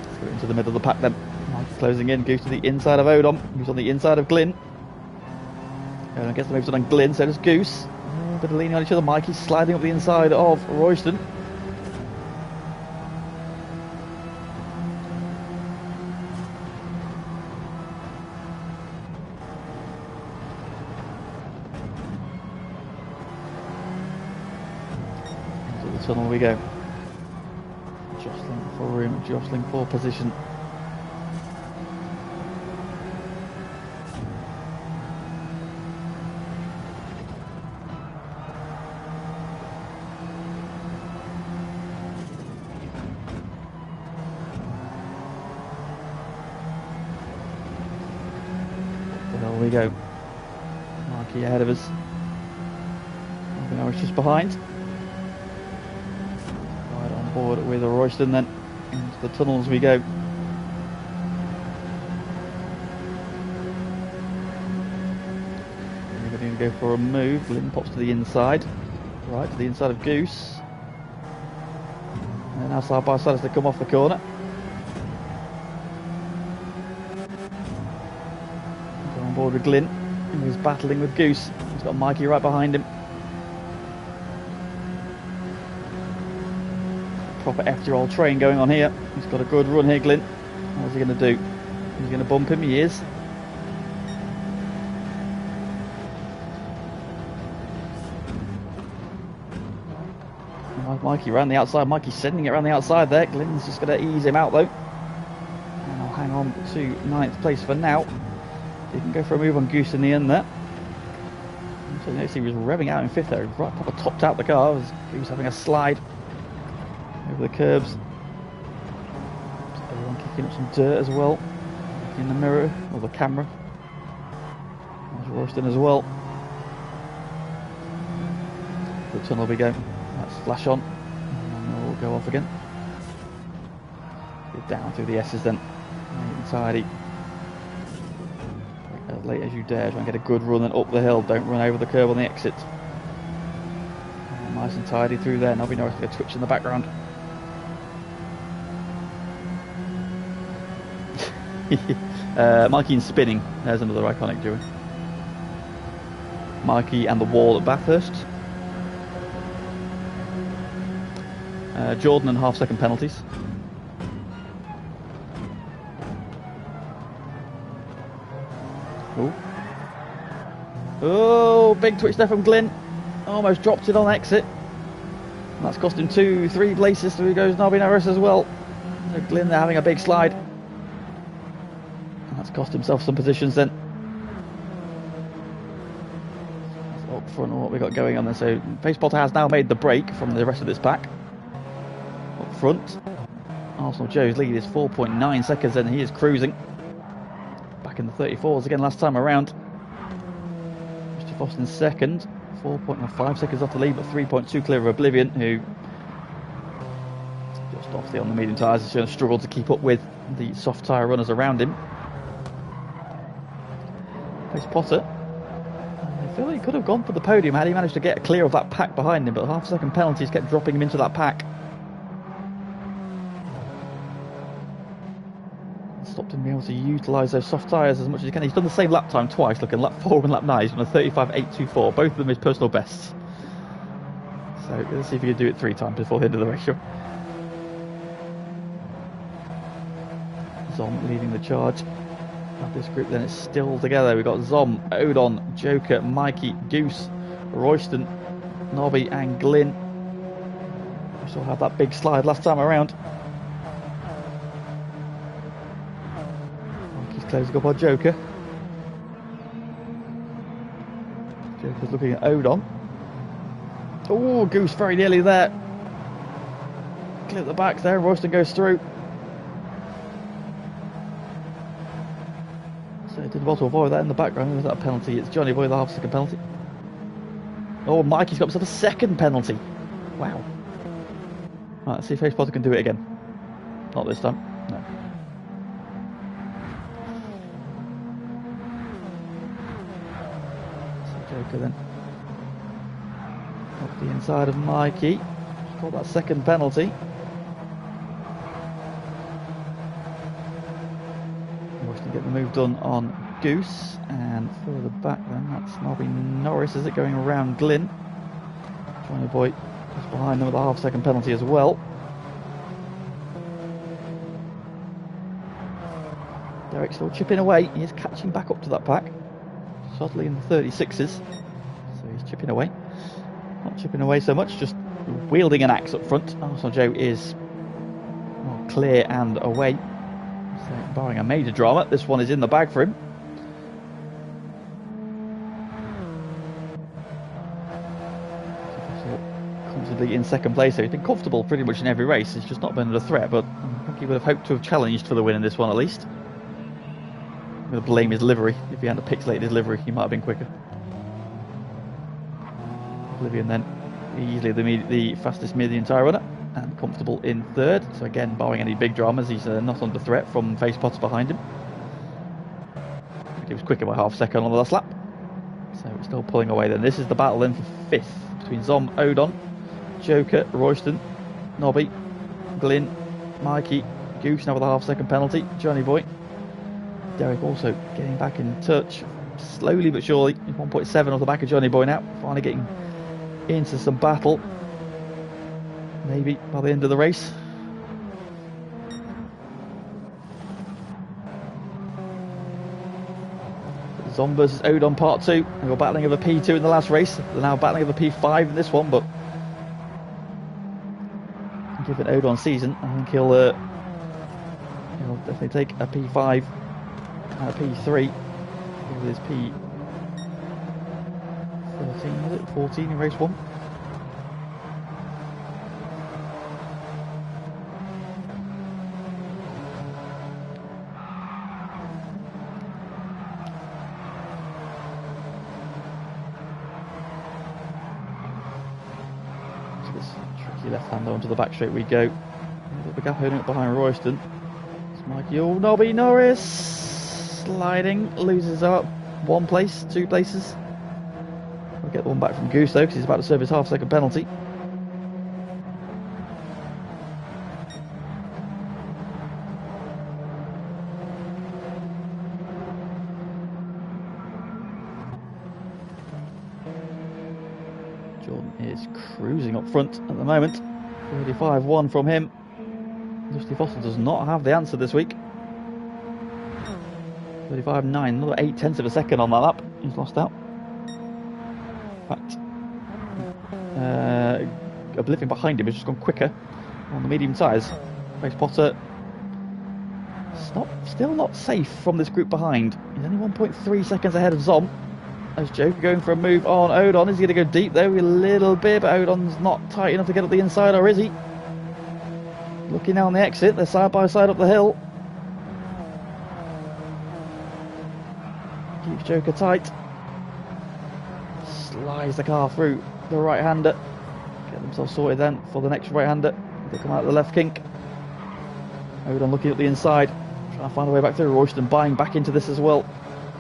Let's go into the middle of the pack then. Mikey closing in. Goose to the inside of Odon, who's on the inside of Glyn. I guess the moves on Glyn, so does Goose. A bit of leaning on each other. Mikey's sliding up the inside of Royston. Into the tunnel we go. Jostling for room, jostling for position. There we go. Markey ahead of us. Norris just behind. Right on board with Royston then. Into the tunnels we go. We're going to go for a move. Glyn pops to the inside. Right to the inside of Goose. And now side by side as they come off the corner. Board with Glyn, who's battling with Goose. He's got Mikey right behind him. Proper FTRL train going on here. He's got a good run here, Glyn. What's he going to do? He's going to bump him, he is. Mikey around the outside. Mikey's sending it around the outside there. Glenn's just going to ease him out though. And I'll hang on to 9th place for now. He can go for a move on Goose in the end there. So you notice he was revving out in 5th there. Right, proper topped out the car. He was having a slide over the curbs. Everyone kicking up some dirt as well. In the mirror, or the camera. There's Royston as well. The tunnel we go. Let's flash on. And then we'll go off again. Get down through the S's then. Neat and tidy. As late as you dare. Try and get a good run and up the hill. Don't run over the curb on the exit. Nice and tidy through there. Nobby Norris with a twitch in the background. Mikey and spinning. There's another iconic duo. Mikey and the wall at Bathurst. Jordan and half-second penalties. Ooh. Oh, big twitch there from Glyn. Almost dropped it on exit. And that's cost him 2-3 places. Through goes Nobby Norris as well. So Glyn, they're having a big slide. And that's cost himself some positions then. That's up front, what we got going on there. So Pace Potter has now made the break from the rest of this pack. Up front, Arsenal Joe's lead is 4.9 seconds and he is cruising. Back in the 34s again last time around. Mr. Foston's second, 4.5 seconds off the lead, but 3.2 clear of Oblivion, who just off on the medium tyres is going to struggle to keep up with the soft tyre runners around him. Pace Potter, I feel he could have gone for the podium had he managed to get clear of that pack behind him, but half-second penalties kept dropping him into that pack. Stopped him being able to utilise those soft tyres as much as he can. He's done the same lap time twice, looking lap 4 and lap 9. He's done a 35.824, both of them his personal bests. So let's see if he can do it 3 times before the end of the race. Zom leading the charge of this group, then it's still together. We've got Zom, Odon, Joker, Mikey, Goose, Royston, Nobby and Glyn. We saw had that big slide last time around. Closing up on Joker. Joker's looking at Odon. Oh, Goose very nearly there. Clear at the back there. Royston goes through. So did want to avoid that in the background. Was that a penalty? It's Johnny Boy, the half-second penalty. Oh, Mikey's got himself a second penalty. Wow. Right, let's see if Pace Potter can do it again. Not this time. No. Joker then off the inside of Mikey. Got that second penalty. Royston get the move done on Goose, and further back then that's Nobby Norris, is it, going around Glyn. Johnny Boy just behind them with a half-second penalty as well. Derek's still chipping away. He is catching back up to that pack. Subtly in the 36s, so he's chipping away. Not chipping away so much, just wielding an axe up front. Arsenal Joe is clear and away. So, barring a major drama, this one is in the bag for him. Comfortably in second place, so he's been comfortable pretty much in every race. He's just not been under threat, but I think he would have hoped to have challenged for the win in this one at least. I'm going to blame his livery. If he hadn't pixelated his livery, he might have been quicker. Oblivion then easily the fastest medium tyre runner and comfortable in third. So again, barring any big dramas, he's not under threat from Pace Potter behind him. He was quicker by half-second on the last lap. So we're still pulling away then. This is the battle then for 5th between Zom, Odon, Joker, Royston, Nobby, Glyn, Mikey, Goose now with a half-second penalty, Johnny Boy. Derek also getting back in touch, slowly but surely. 1.7 off the back of Johnny Boy now, finally getting into some battle. Maybe by the end of the race. Zom versus Odon part 2. They were battling over P2 in the last race. They're now battling over P5 in this one, but given Odon's season, I think he'll definitely take a P5 and a P3 with his P13, was it? 14 in race 1. Left-hander onto the back straight we go. The gap holding up behind Royston. It's Mikey. Oh, Nobby Norris sliding, loses out 1 place, 2 places. We'll get the one back from Goose though, because he's about to serve his half-second penalty. Jordan is cruising up front at the moment. 35-1 from him. Dusty Foster does not have the answer this week. 35-9, another 8/10 of a second on that lap. He's lost out. In fact, Oblivion behind him has just gone quicker on the medium tyres. Face Potter still not safe from this group behind. He's only 1.3 seconds ahead of Zom. As Joker going for a move on Odon. Is he going to go deep though? A little bit, but Odon's not tight enough to get up the inside, or is he? Looking down the exit, they're side by side up the hill. Keeps Joker tight. Slides the car through the right-hander. Get themselves sorted then for the next right-hander. They come out of the left kink. Odon looking up the inside. Trying to find a way back through. Royston buying back into this as well.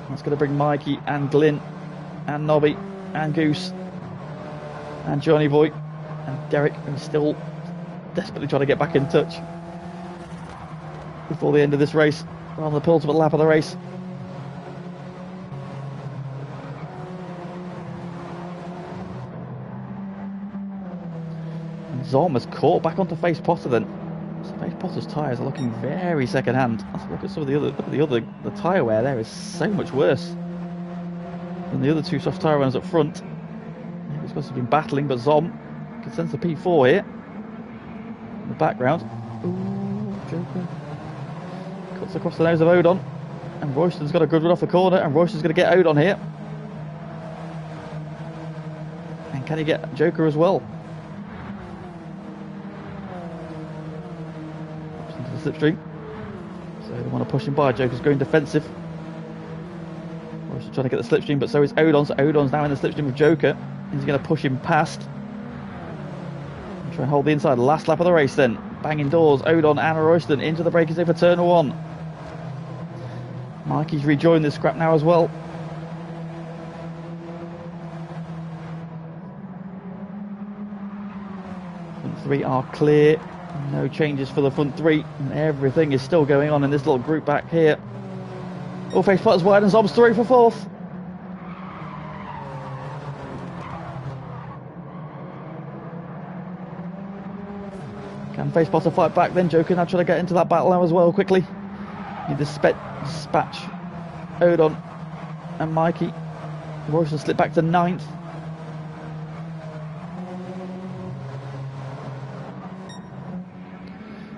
That's going to bring Mikey and Glyn and Nobby and Goose and Johnny Boy and Derek, who's still desperately trying to get back in touch before the end of this race. We're on the penultimate lap of the race. And Zom has caught back onto Face Potter then. So Face Potter's tyres are looking very second hand. Let's look at some of the tyre wear there is so much worse than the other 2 soft tyre runners up front. Maybe it's because he's been battling, but Zom can sense the P4 here in the background. Ooh, Joker cuts across the nose of Odon, and Royston's got a good run off the corner, and Royston's going to get Odon here. And can he get Joker as well? Into the slipstream, so they want to push him by. Joker's going defensive. Royston's trying to get the slipstream, but so is Odon. So Odon's now in the slipstream with Joker. He's going to push him past. Try and hold the inside. Last lap of the race then. Banging doors. Odon and Royston into the braking zone for turn 1. Mikey's rejoined the scrap now as well. Front 3 are clear. No changes for the front 3. And everything is still going on in this little group back here. All Face Potter's wide and Zom's through for 4th. Can Face Potter fight back then? Joker now trying to get into that battle now as well quickly. Need to dispatch Odon and Mikey. Royston slip back to 9th.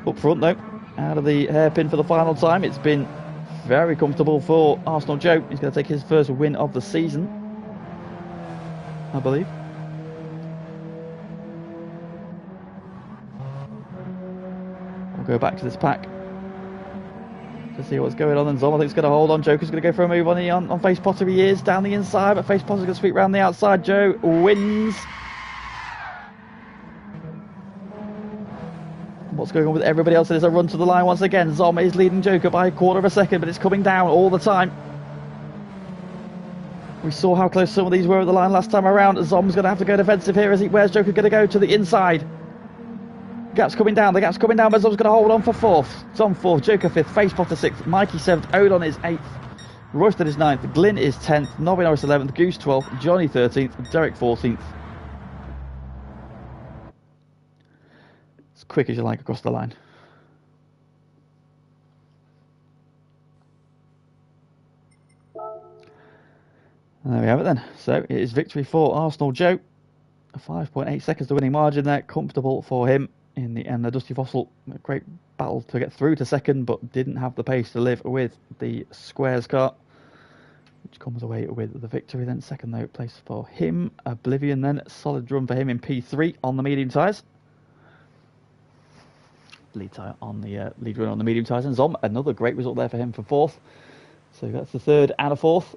Up front though, out of the hairpin for the final time. It's been very comfortable for Arsenal Joe. He's going to take his first win of the season, I believe. We'll go back to this pack to see what's going on. And Zom, I think, is going to hold on. Joker's going to go for a move on Face Potter. He is down the inside, but Face Potter's going to sweep round the outside. Joe wins. What's going on with everybody else? There's a run to the line once again. Zom is leading Joker by a quarter of a second, but it's coming down all the time. We saw how close some of these were at the line last time around. Zom's going to have to go defensive here. Where's Joker going to go? To the inside. Gap's coming down, but Zom's going to hold on for 4th. Zom 4th, Joker 5th, Face Potter 6th, Mikey 7th, Odon is 8th, Royston is 9th, Glyn is 10th, Nobby Norris 11th, Goose 12th, Johnny 13th, Derek 14th. As quick as you like across the line. And there we have it then. So it is victory for Arsenal Joe. 5.8 seconds the winning margin there. Comfortable for him in the end. The Dusty Fossil, a great battle to get through to second, but didn't have the pace to live with the Squares car, which comes away with the victory then. Second though place for him. Oblivion then, solid run for him in P3 on the medium tyres. Lead tyre on the lead run on the medium tyres, and Zom, another great result there for him for fourth. So that's the third and a fourth.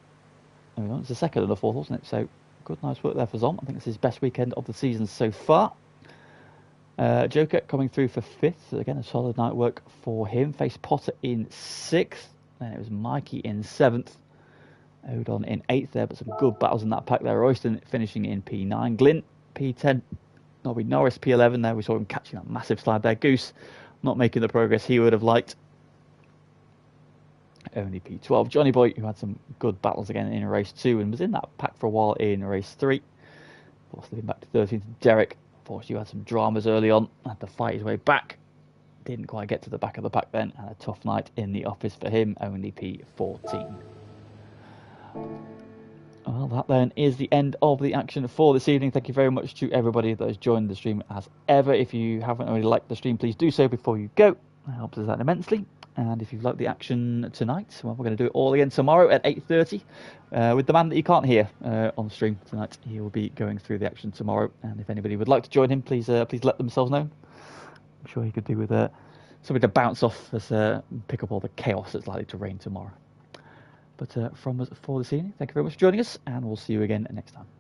It's the second and a fourth, wasn't it? So good, nice work there for Zom. I think it's his best weekend of the season so far. Joker coming through for fifth. So again, a solid night work for him. Faced Potter in sixth. Then it was Mikey in seventh. Odon in eighth there, but some good battles in that pack there. Royston finishing in P9. Glyn P10. Nobby Norris P11 there. We saw him catching that massive slide there. Goose not making the progress he would have liked. Only P12. Johnny Boy, who had some good battles again in race 2 and was in that pack for a while in race 3. Before slipping back to 13th. Derek, unfortunately, had some dramas early on. Had to fight his way back. Didn't quite get to the back of the pack then. And a tough night in the office for him. Only P14. Well, that then is the end of the action for this evening. Thank you very much to everybody that has joined the stream as ever. If you haven't already liked the stream, please do so before you go. That helps us out immensely. And if you've liked the action tonight, well, we're going to do it all again tomorrow at 8:30 with the man that you can't hear on the stream tonight. He will be going through the action tomorrow. And if anybody would like to join him, please let themselves know. I'm sure he could do with something to bounce off as pick up all the chaos that's likely to reign tomorrow. But from us for this evening, thank you very much for joining us, and we'll see you again next time.